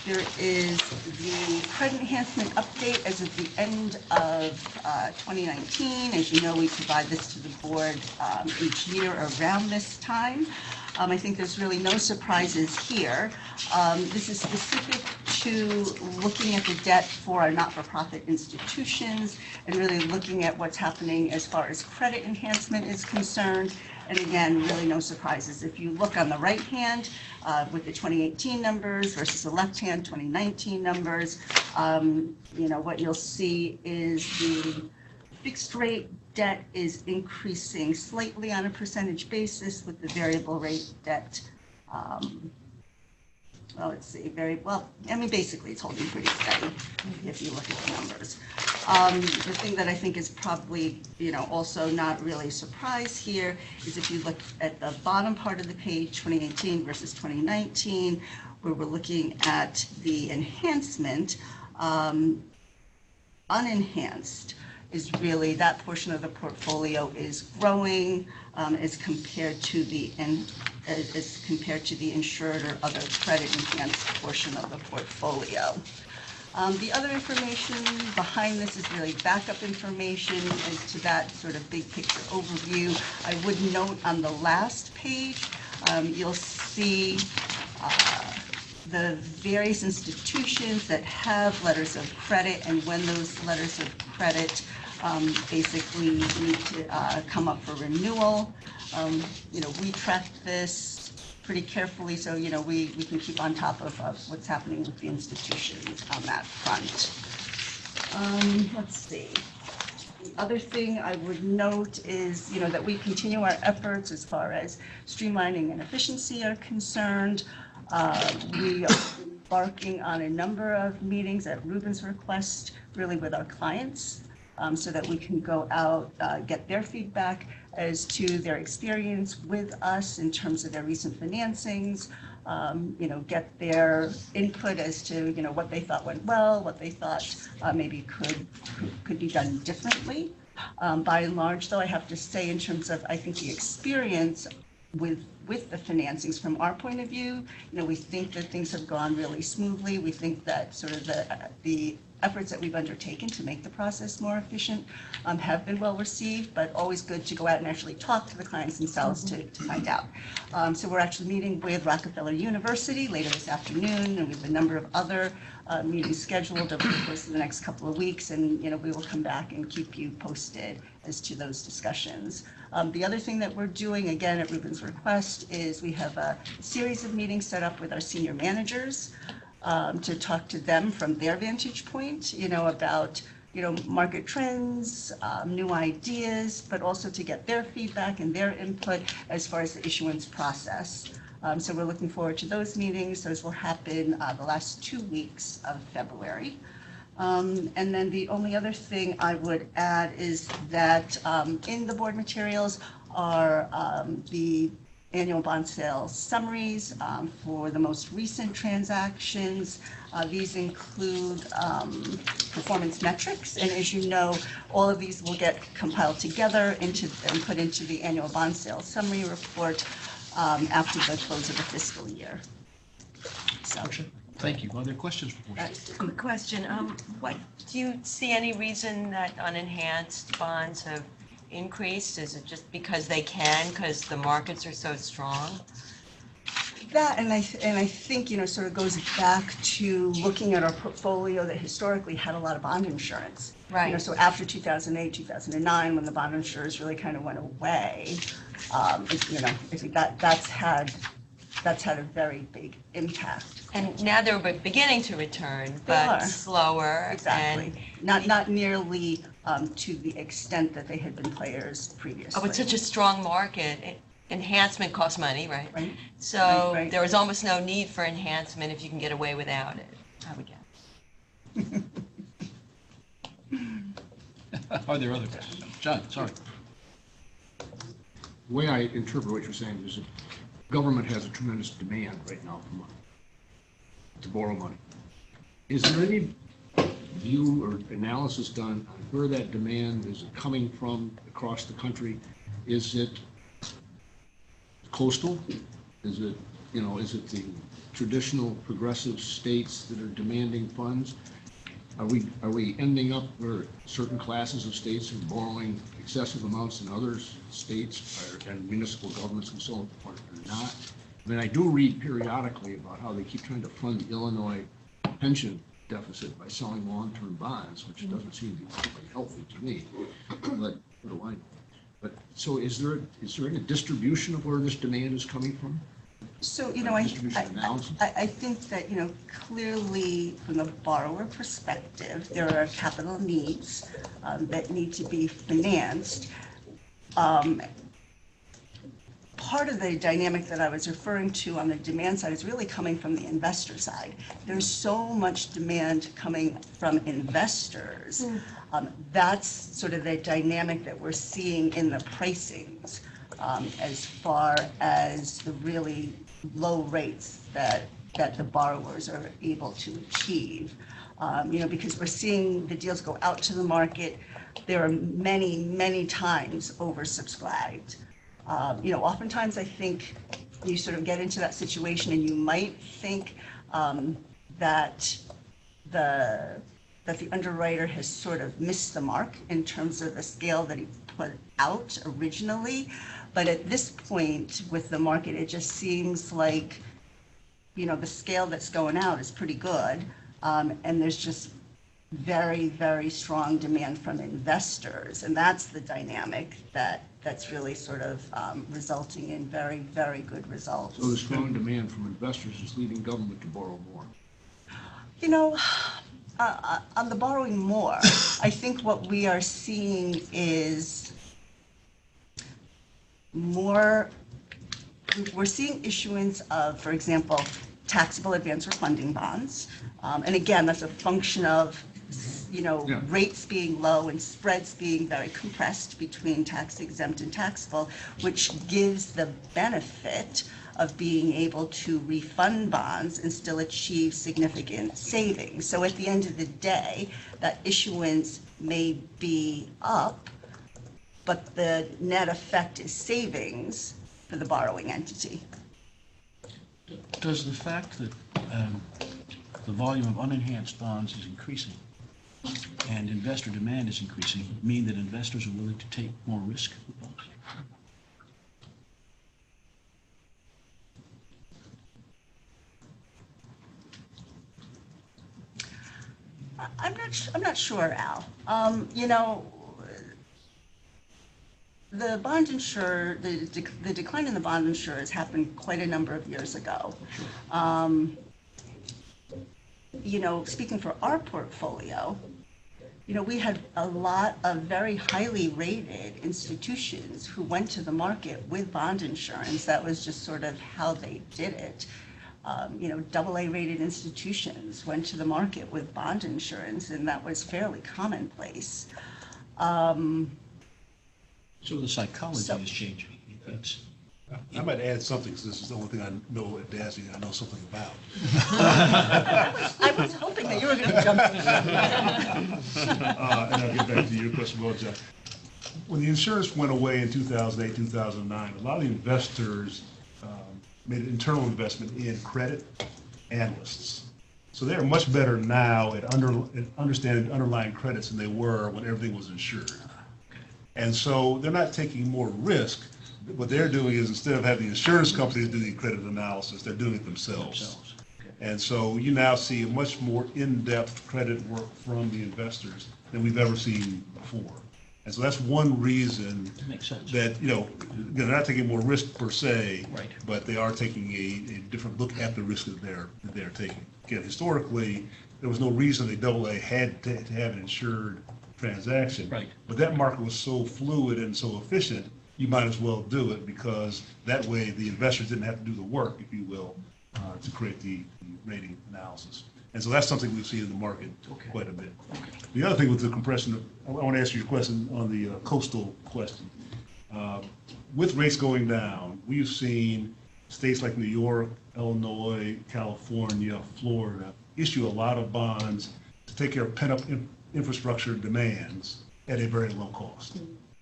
there is the credit enhancement update as of the end of 2019. As you know, we provide this to the board each year around this time. I think there's really no surprises here. This is specific to looking at the debt for our not-for-profit institutions and really looking at what's happening as far as credit enhancement is concerned. And again, really no surprises. If you look on the right hand with the 2018 numbers versus the left hand 2019 numbers, what you'll see is the fixed rate debt is increasing slightly on a percentage basis with the variable rate debt. Basically it's holding pretty steady if you look at the numbers. The thing that I think is probably, also not really a surprise here is if you look at the bottom part of the page, 2018 versus 2019, where we're looking at the enhancement, unenhanced is really that portion of the portfolio is growing as compared to the insured or other credit enhanced portion of the portfolio. The other information behind this is really backup information as to that sort of big picture overview. I would note on the last page, you'll see the various institutions that have letters of credit and when those letters of credit basically need to come up for renewal. We track this pretty carefully, so we can keep on top of what's happening with the institutions on that front. Let's see. The other thing I would note is that we continue our efforts as far as streamlining and efficiency are concerned. We are embarking on a number of meetings at Ruben's request, really with our clients, so that we can go out, get their feedback as to their experience with us in terms of their recent financings, get their input as to, what they thought went well, what they thought maybe could be done differently. By and large, though, I have to say in terms of, I think, the experience with the financings from our point of view, we think that things have gone really smoothly. We think that sort of the efforts that we've undertaken to make the process more efficient have been well received, but always good to go out and actually talk to the clients themselves to find out. So we're actually meeting with Rockefeller University later this afternoon, and we have a number of other meetings scheduled over the course of the next couple of weeks, and we will come back and keep you posted as to those discussions. The other thing that we're doing, again, at Ruben's request, is we have a series of meetings set up with our senior managers to talk to them from their vantage point, about, market trends, new ideas, but also to get their feedback and their input as far as the issuance process. So we're looking forward to those meetings. Those will happen the last 2 weeks of February. And then the only other thing I would add is that in the board materials are the annual bond sales summaries for the most recent transactions. These include performance metrics, and as you know, all of these will get compiled together and put into the annual bond sales summary report after the close of the fiscal year. So. Thank you. Are there questions for Portia? Quick question. Do you see any reason that unenhanced bonds have increased? Is it just because they can, because the markets are so strong? That, and I think, sort of goes back to looking at our portfolio that historically had a lot of bond insurance. Right. So after 2008, 2009, when the bond insurers really kind of went away, I think that's had a very big impact. And now they're beginning to return, but slower. Exactly. Not nearly to the extent that they had been players previously. Oh, it's such a strong market. Enhancement costs money, right? Right. So right. There is almost no need for enhancement if you can get away without it, I would guess. Are there other questions? John, sorry. The way I interpret what you're saying is that government has a tremendous demand right now for money, to borrow money. Is there any view or analysis done on where that demand is coming from across the country? Is it coastal? Is it you know, is it the traditional progressive states that are demanding funds? Are we ending up where certain classes of states are borrowing excessive amounts in other states and municipal governments and so on or not? I mean, I do read periodically about how they keep trying to fund the Illinois pension deficit by selling long-term bonds, which doesn't seem to be particularly healthy to me. But what do I know? But so is there any distribution of where this demand is coming from? So, you know, I think that, you know, clearly from the borrower perspective, there are capital needs that need to be financed. Part of the dynamic that I was referring to on the demand side is really coming from the investor side. There's so much demand coming from investors. That's sort of the dynamic that we're seeing in the pricings as far as the really low rates that the borrowers are able to achieve. You know, because we're seeing the deals go out to the market. There are many, many times oversubscribed. You know, oftentimes I think you sort of get into that situation and you might think that the underwriter has sort of missed the mark in terms of the scale that he put out originally. But at this point with the market, it just seems like, you know, the scale that's going out is pretty good. And there's just very, very strong demand from investors. And that's the dynamic that's really sort of resulting in very, very good results. So the strong demand from investors is leading government to borrow more. You know, on the borrowing more, I think what we are seeing is we're seeing issuance of, for example, taxable advance refunding bonds. And again, that's a function of, you know, rates being low and spreads being very compressed between tax exempt and taxable, which gives the benefit of being able to refund bonds and still achieve significant savings. So at the end of the day, that issuance may be up, but the net effect is savings for the borrowing entity. Does the fact that the volume of unenhanced bonds is increasing and investor demand is increasing mean that investors are willing to take more risk with bonds? I'm not sure, Al. You know, the bond insurer, the decline in the bond insurers happened quite a number of years ago. You know, speaking for our portfolio, you know, we had a lot of very highly rated institutions who went to the market with bond insurance. That was just sort of how they did it. You know, AA rated institutions went to the market with bond insurance, and that was fairly commonplace. So the psychology is changing. I might add something, because this is the only thing I know at DASNY I know something about. I was hoping that you were going to jump in. And I'll get back to your question, well, Jeff. When the insurance went away in 2008, 2009, a lot of the investors made an internal investment in credit analysts. So they are much better now at understanding underlying credits than they were when everything was insured. And so they're not taking more risk. What they're doing is, instead of having the insurance companies do the credit analysis, they're doing it themselves. And so you now see a much more in-depth credit work from the investors than we've ever seen before. And so that's one reason that, you know, they're not taking more risk per se, but they are taking a different look at the risk that they're taking. Again, historically, there was no reason a AA had to have an insured transaction. But that market was so fluid and so efficient, you might as well do it, because that way the investors didn't have to do the work, if you will, to create the rating analysis. And so that's something we've seen in the market quite a bit. The other thing with the compression, I want to answer your question on the coastal question. With rates going down, we've seen states like New York, Illinois, California, Florida issue a lot of bonds to take care of pent-up infrastructure demands at a very low cost.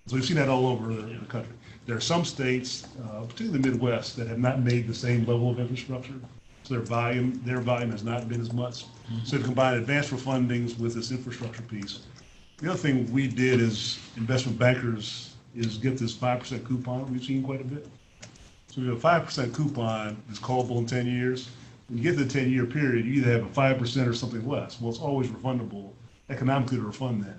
So we've seen that all over the country. There are some states, particularly the Midwest, that have not made the same level of infrastructure. So their volume has not been as much. So to combine advanced fundings with this infrastructure piece. The other thing we did as investment bankers is get this 5% coupon we've seen quite a bit. So we have a 5% coupon that's callable in 10 years. When you get to the 10-year period, you either have a 5% or something less. Well, it's always refundable economically to refund that.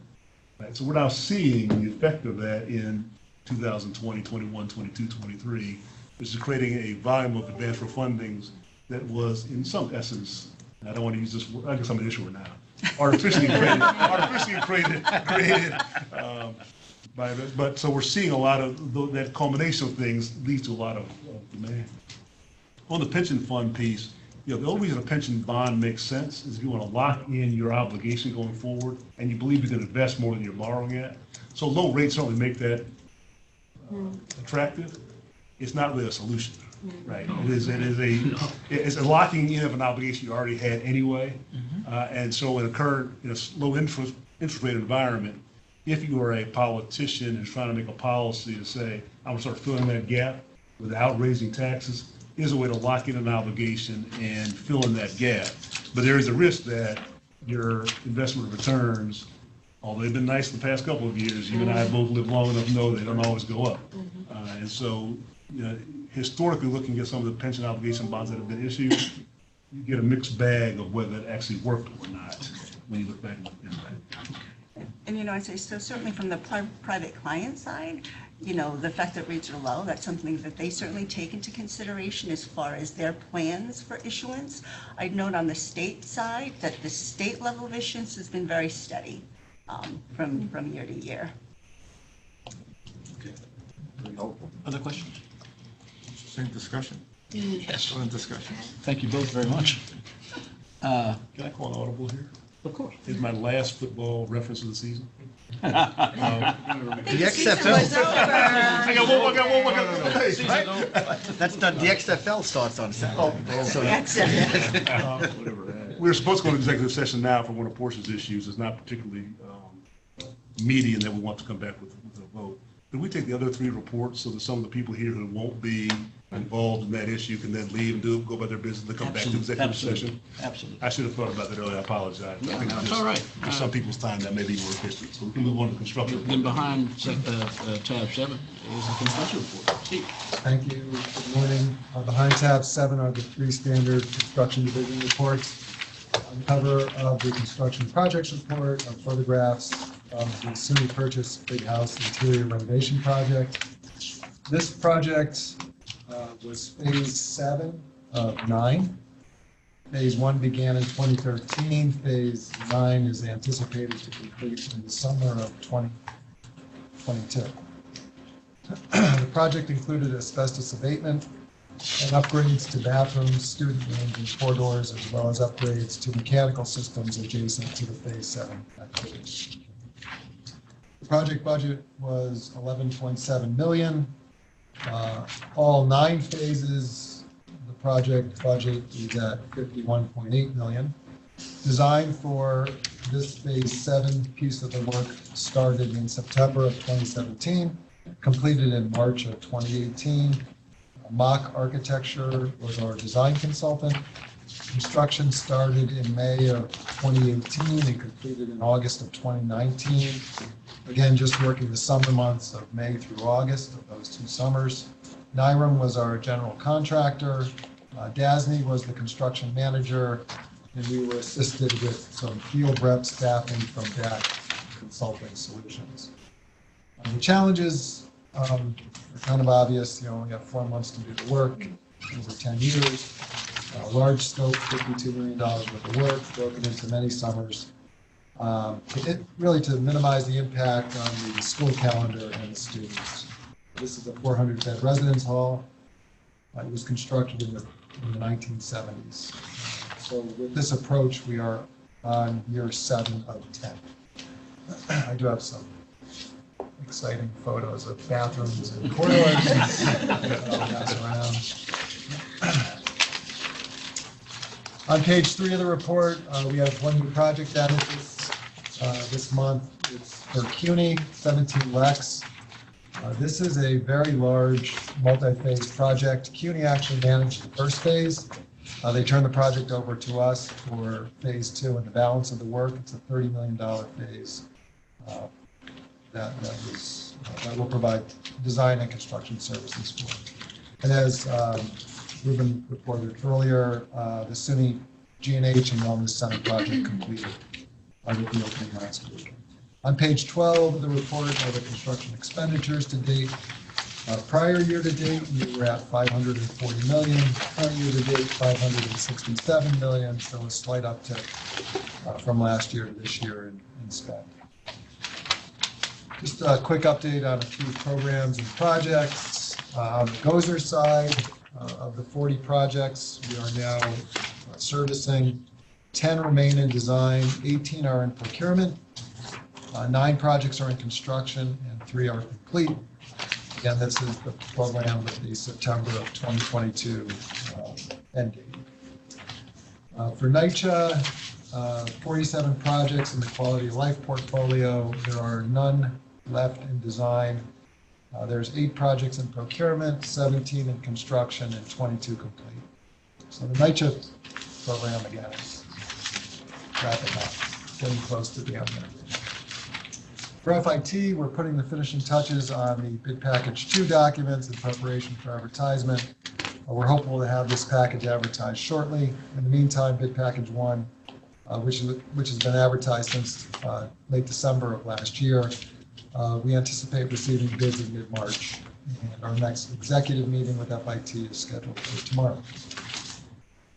Right? So we're now seeing the effect of that in 2020, 21, 22, 23, which is creating a volume of advanced refundings that was in some essence, I don't want to use this word, I guess I'm an issuer now, artificially created by the, but so we're seeing a lot of that culmination of things leads to a lot of demand. On the pension fund piece, the only reason a pension bond makes sense is if you want to lock in your obligation going forward and you believe you can invest more than you're borrowing at. So low rates certainly make that attractive. It's not really a solution, right? It's a locking in of an obligation you already had anyway. And so in a low interest rate environment, if you are a politician and trying to make a policy to say, I'm gonna start filling that gap without raising taxes, is a way to lock in an obligation and fill in that gap. But there is a risk that your investment returns, although they've been nice the past couple of years, you and I both live long enough to know they don't always go up. And so, historically looking at some of the pension obligation bonds that have been issued, you get a mixed bag of whether it actually worked or not when you look back in that. And I say, so certainly from the private client side, the fact that rates are low, that's something that they certainly take into consideration as far as their plans for issuance. I'd note on the state side that the state level of issuance has been very steady from year to year. Okay. Very helpful. Other questions? Same discussion. Yes. Excellent discussion. Thank you both very much. Can I call an audible here? Of course. Is my last football reference of the season? The XFL. I got one. That's done. The XFL starts on Saturday. So we're supposed to go to executive session now for one of Portia's issues. It's not particularly meaty in that we want to come back with a vote. Could we take the other three reports so that some of the people here who won't be involved in that issue can then leave and go about their business and come back to executive session? Absolutely. I should have thought about that earlier. I apologize. No, it's all right. For some people's time, that may be more efficient. So we can move on to construction. Then behind tab 7 is the construction report. Steve. Thank you. Good morning. Behind tab 7 are the 3 standard construction division reports. On the cover of the construction projects report are photographs of the soon purchased big house interior renovation project. This project was phase 7 of 9. Phase 1 began in 2013. Phase 9 is anticipated to complete in the summer of 2022. The project included asbestos abatement and upgrades to bathrooms, student rooms, and corridors, as well as upgrades to mechanical systems adjacent to the phase 7 activities. The project budget was $11.7 million. All 9 phases, the project budget is at $51.8 million. Design for this phase 7 piece of the work started in September of 2017, completed in March of 2018. Mock Architecture was our design consultant. Construction started in May of 2018 and completed in August of 2019. Again, just working the summer months of May through August of those 2 summers. NIRAM was our general contractor. DASNY was the construction manager, and we were assisted with some field rep staffing from DAC Consulting Solutions. The challenges are kind of obvious. You only have 4 months to do the work over 10 years. Large scope, $52 million worth of work, broken into many summers. Really to minimize the impact on the school calendar and the students. This is a 400-bed residence hall. It was constructed in the 1970s. So with this approach, we are on year 7 of 10. I do have some exciting photos of bathrooms and corridors. I'll pass around. On page 3 of the report, we have one new project added this month. It's for CUNY, 17 Lex. This is a very large multi-phase project. CUNY actually managed the first phase. They turned the project over to us for phase 2 and the balance of the work. It's a $30 million phase that will provide design and construction services for. And as Ruben reported earlier, the SUNY G&H and Wellness Center project completed with the opening last week. On page 12 of the report are the construction expenditures to date. Prior year to date, we were at $540 million. Current year to date, $567 million. So a slight uptick from last year to this year in spend. Just a quick update on a few programs and projects. On the Gozer side of the 40 projects, we are now servicing. 10 remain in design, 18 are in procurement, 9 projects are in construction, and 3 are complete. Again, this is the program with the September of 2022 end date. For NYCHA, 47 projects in the quality of life portfolio. There are none left in design. There's 8 projects in procurement, 17 in construction, and 22 complete. So the NYCHA program, again, is wrapping up, getting close to the end there. For FIT, we're putting the finishing touches on the bid package 2 documents in preparation for advertisement. We're hopeful to have this package advertised shortly. In the meantime, bid package 1, which has been advertised since late December of last year, we anticipate receiving bids in mid-March. And our next executive meeting with FIT is scheduled for tomorrow.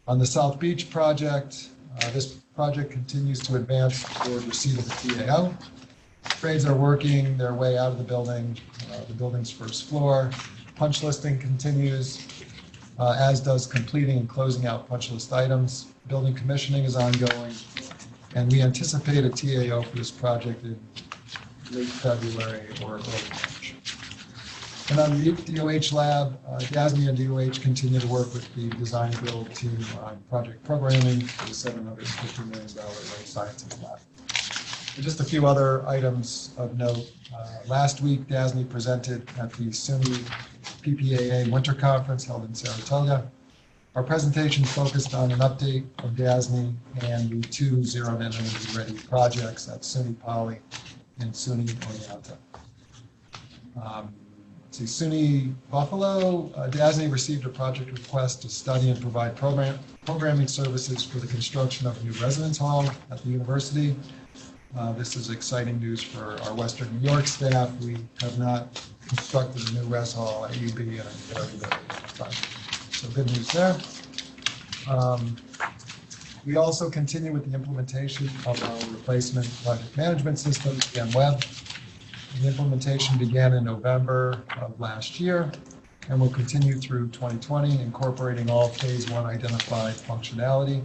On the South Beach project, this project continues to advance toward receipt of the TAO. Trades are working their way out of the building, the building's first floor. Punch listing continues, as does completing and closing out punch list items. Building commissioning is ongoing, and we anticipate a TAO for this project in late February or early March. And on the DOH lab, DASNY and DOH continue to work with the design build team on project programming for the $750 million life sciences lab. And just a few other items of note. Last week, DASNY presented at the SUNY PPAA Winter Conference held in Saratoga. Our presentation focused on an update of DASNY and the 2 zero-net energy ready projects at SUNY Poly and SUNY Oneonta. SUNY Buffalo, DASNY received a project request to study and provide programming services for the construction of a new residence hall at the university. This is exciting news for our Western New York staff. We have not constructed a new res hall at UB in a very, very long time. So good news there. We also continue with the implementation of our replacement project management system, Web. The implementation began in November of last year and will continue through 2020, incorporating all phase 1 identified functionality.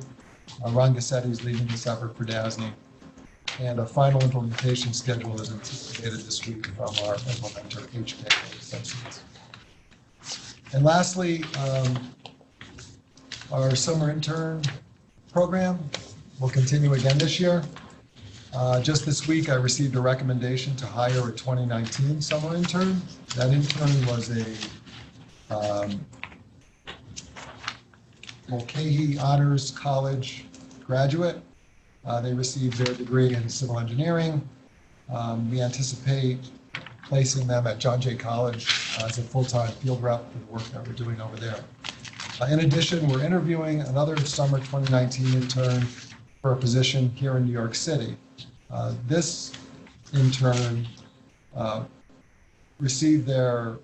Ron Gassetti is leading this effort for DASNY, and a final implementation schedule is anticipated this week from our implementer, HK Associates. And lastly, our summer intern program will continue again this year. Just this week, I received a recommendation to hire a 2019 summer intern. That intern was a Mulcahy Honors College graduate. They received their degree in civil engineering. We anticipate placing them at John Jay College as a full-time field rep for the work that we're doing over there. In addition, we're interviewing another summer 2019 intern for a position here in New York City. This intern received their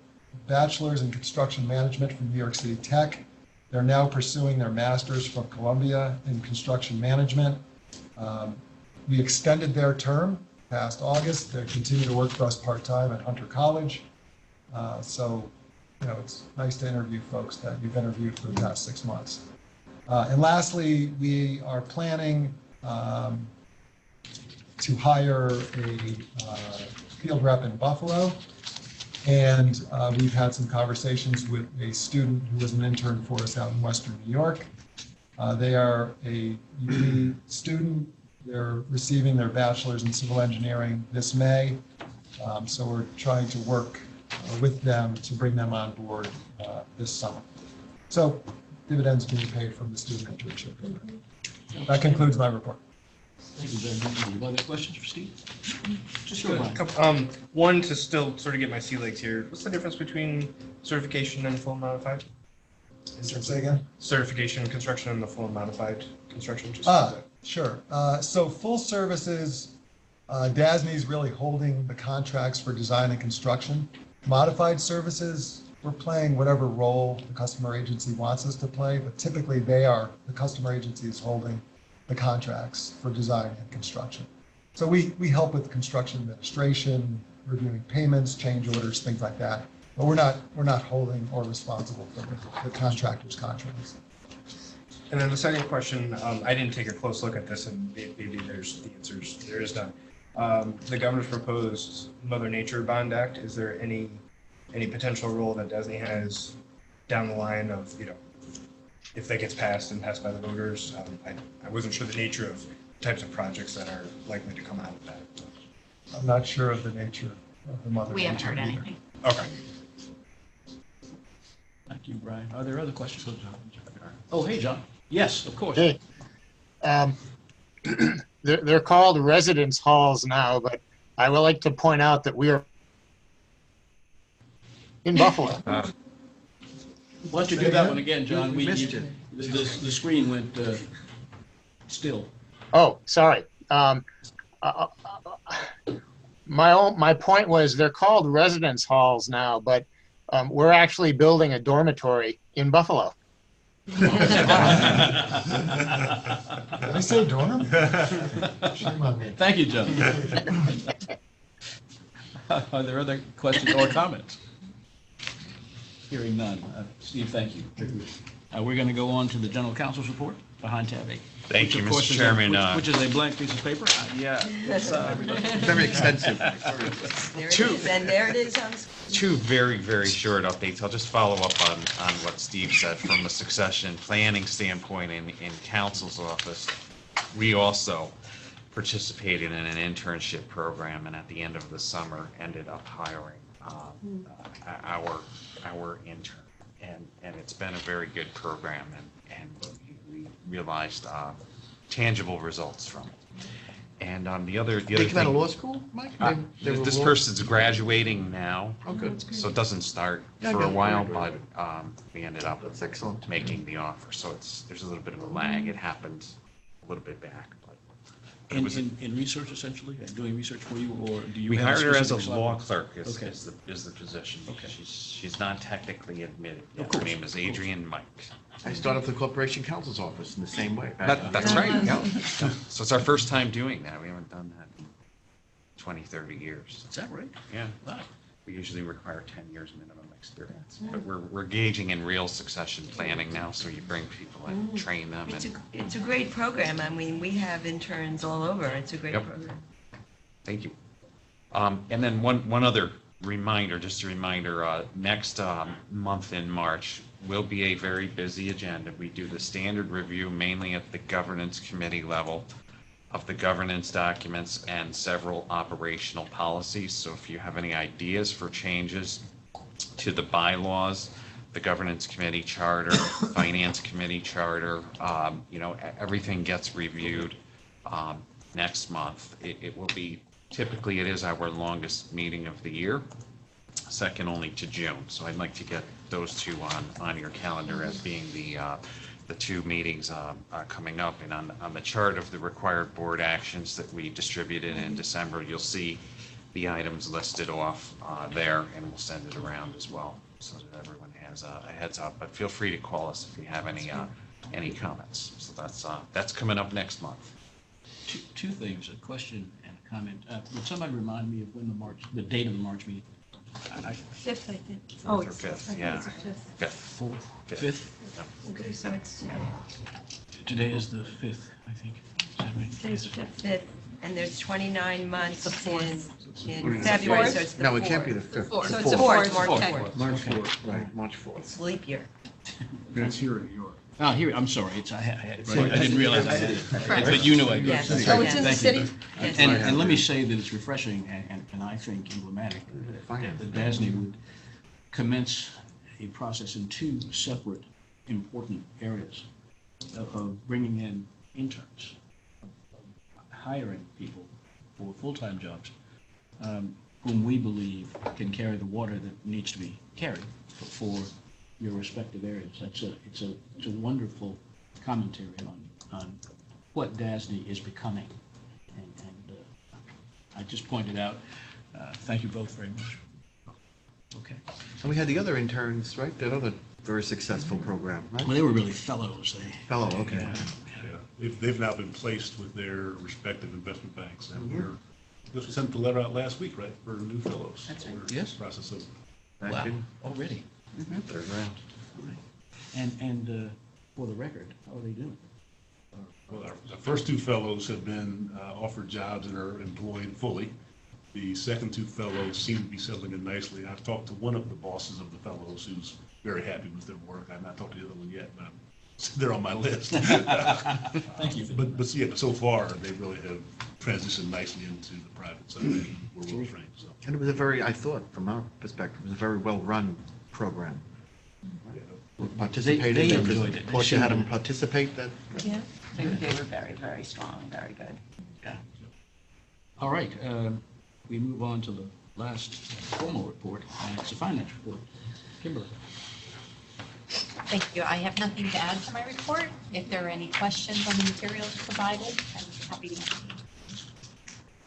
bachelor's in construction management from New York City Tech. They're now pursuing their master's from Columbia in construction management. We extended their term past August. They continue to work for us part-time at Hunter College. So, it's nice to interview folks that you've interviewed for the past 6 months. And lastly, we are planning to hire a field rep in Buffalo. And we've had some conversations with a student who was an intern for us out in Western New York. They are a UB student. They're receiving their bachelor's in civil engineering this May. So we're trying to work with them to bring them on board this summer. So dividends being paid from the student internship program. That concludes my report. Thank you very much. Any other questions for Steve? Just a couple, one to still sort of get my sea legs here. What's the difference between certification and full modified? Say again? Certification construction and the full modified construction. Sure. So full services, DASNY is really holding the contracts for design and construction. Modified services, we're playing whatever role the customer agency wants us to play, but typically the customer agency is holding the contracts for design and construction. So we help with construction administration, reviewing payments, change orders, things like that. But we're not holding or responsible for the contractor's contracts. And then the second question, I didn't take a close look at this, and maybe there's the answers. There is none. The governor's proposed Mother Nature Bond Act. Is there any potential role that DASNY has down the line of, if that gets passed and passed by the voters? I wasn't sure the nature of types of projects that are likely to come out of that. I'm not sure of the nature of the Mother Nature. We haven't heard either. anything. Okay. Thank you, Brian. Are there other questions? Oh, hey, John. Yes, of course. Hey. They're called residence halls now, but I would like to point out that we are in Buffalo. Why don't you do that one again, John? We missed it. The screen went still. Oh, sorry. My point was they're called residence halls now, but we're actually building a dormitory in Buffalo. Did I say dorm? Shame on me. Thank you, John. Are there other questions or comments? Hearing none. Steve, thank you. We're going to go on to the general counsel's report behind tab 8. Thank you, Which, of course, Mr. Chairman. Which is a blank piece of paper. Yeah. It's, Very extensive. There it is, and there it is on. Two very, very short updates. I'll just follow up on what Steve said from a succession planning standpoint in council's office. We also participated in an internship program, and at the end of the summer ended up hiring our intern. And it's been a very good program, and we realized tangible results from it. And the other They come out thing, of law school, Mike? this person's graduating now. Oh, good. So it doesn't start Yeah, for a good. while, Great, but great. we ended up That's excellent. making the offer. So there's a little bit of a lag. It happened a little bit back, but it was. in research, essentially, doing research for you, or do you? We have hired her as a specific law slot? clerk is Okay. the position. Okay. She's not technically admitted yet. Of course, Her name is Adrian Mike. I started up the corporation counsel's office in the same way. That's right, yeah. So it's our first time doing that. We haven't done that in 20, 30 years. Is that right? Yeah. Wow. We usually require 10 years minimum experience. But we're engaging in real succession planning now, so you bring people and train them. It's a great program. I mean, we have interns all over. It's a great Yep. program. Thank you. And then one other reminder, just a reminder, next month in March will be a very busy agenda. We do the standard review mainly at the governance committee level of the governance documents and several operational policies. So if you have any ideas for changes to the bylaws, the governance committee charter, finance committee charter, everything gets reviewed next month. It will be, typically it is our longest meeting of the year, second only to June. So I'd like to get those two on your calendar as being the two meetings coming up. And on the chart of the required board actions that we distributed in December, you'll see the items listed off there, and we'll send it around as well so that everyone has a heads up. But feel free to call us if you have any comments. So that's coming up next month. Two things, a question and a comment. Would somebody remind me of when the date of the March meeting? Fifth, I think. Oh, it's fifth, yeah. Fifth. Fifth? Okay, so it's, Today is the 5th, I think. Is that right? Today's the 5th, and there's 29 months in Fourth. February, so it's the 4th. No, it can't be the 5th. So it's the The 4th, fourth. March Fourth. 4th. March 4th, right, March 4th. It's leap year. That's here in New York. Oh, here, I'm sorry, I didn't realize I had it. Correct. But you knew I did. Yes. Thank Oh, you. it's in the Thank you. city? Yes. And let me say that it's refreshing, and I I think, emblematic that the DASNY would commence a process in two separate important areas of bringing in interns, hiring people for full-time jobs, whom we believe can carry the water that needs to be carried for your respective areas. It's a wonderful commentary on what DASNY is becoming. And I just pointed out, thank you both very much. Okay. And we had the other interns, right? That other very successful program, right? Well, they were really fellows. Fellow, okay. Yeah. They've now been placed with their respective investment banks, and we're just sent the letter out last week, right, for new fellows. That's right. We're in the Yes. process of. Wow, already. Third round. All right. And for the record, how are they doing? Well, our first two fellows have been offered jobs and are employed fully. The second two fellows seem to be settling in nicely. I've talked to one of the bosses of the fellows who's very happy with their work. I've not talked to the other one yet, but they're on my list. Thank you. But yeah, so far, they really have transitioned nicely into the private side where we're trained, so. And it was a very, I thought, from our perspective, it was a very well-run program. Participated. They enjoyed it. Plus you had them participate, that. Yeah, they were very, very strong, very good. Yeah. All right, we move on to the last formal report, and it's a finance report. Kimberly. Thank you. I have nothing to add to my report. If there are any questions on the materials provided, I'm happy to answer.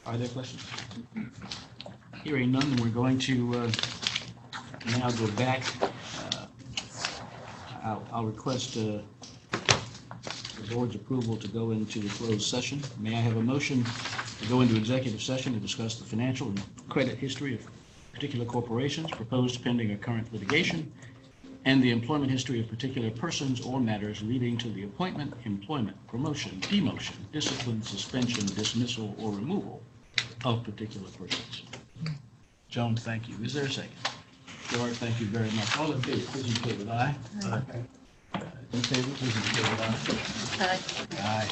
Are there questions? Hearing none, then we're going to now go back. I'll request the board's approval to go into the closed session. May I have a motion to go into executive session to discuss the financial and credit history of particular corporations, proposed pending or current litigation, and the employment history of particular persons or matters leading to the appointment, employment, promotion, demotion, discipline, suspension, dismissal, or removal of particular persons. Joan, thank you. Is there a second? George, thank you very much. All in favor, please indicate with aye. Aye. In favor, please indicate with aye. Aye.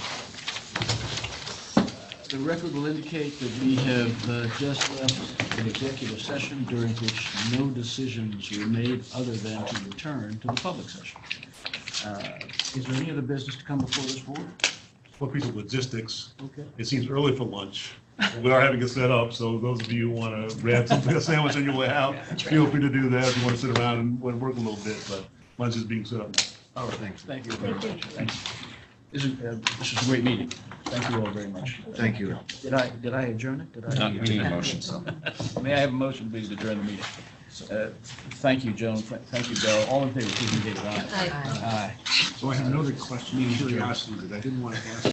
The record will indicate that we have just left an executive session during which no decisions were made other than to return to the public session. Is there any other business to come before this board? One piece of logistics. Okay. It seems early for lunch. We are having it set up, so those of you who want to grab something, a sandwich on your way out, feel free to do that if you want to sit around and work a little bit, but lunch is being set up now. All right, thanks. Thank you very much. Thanks. This is a great meeting. Thank you all very much. Thank you. Did I adjourn it? Did I? We need a motion, so. May I have a motion, please, to adjourn the meeting? Thank you, Joan. Thank you, Bill. All in favor, please indicate with aye. Aye. So I have another question, curiosity, that I didn't want to ask.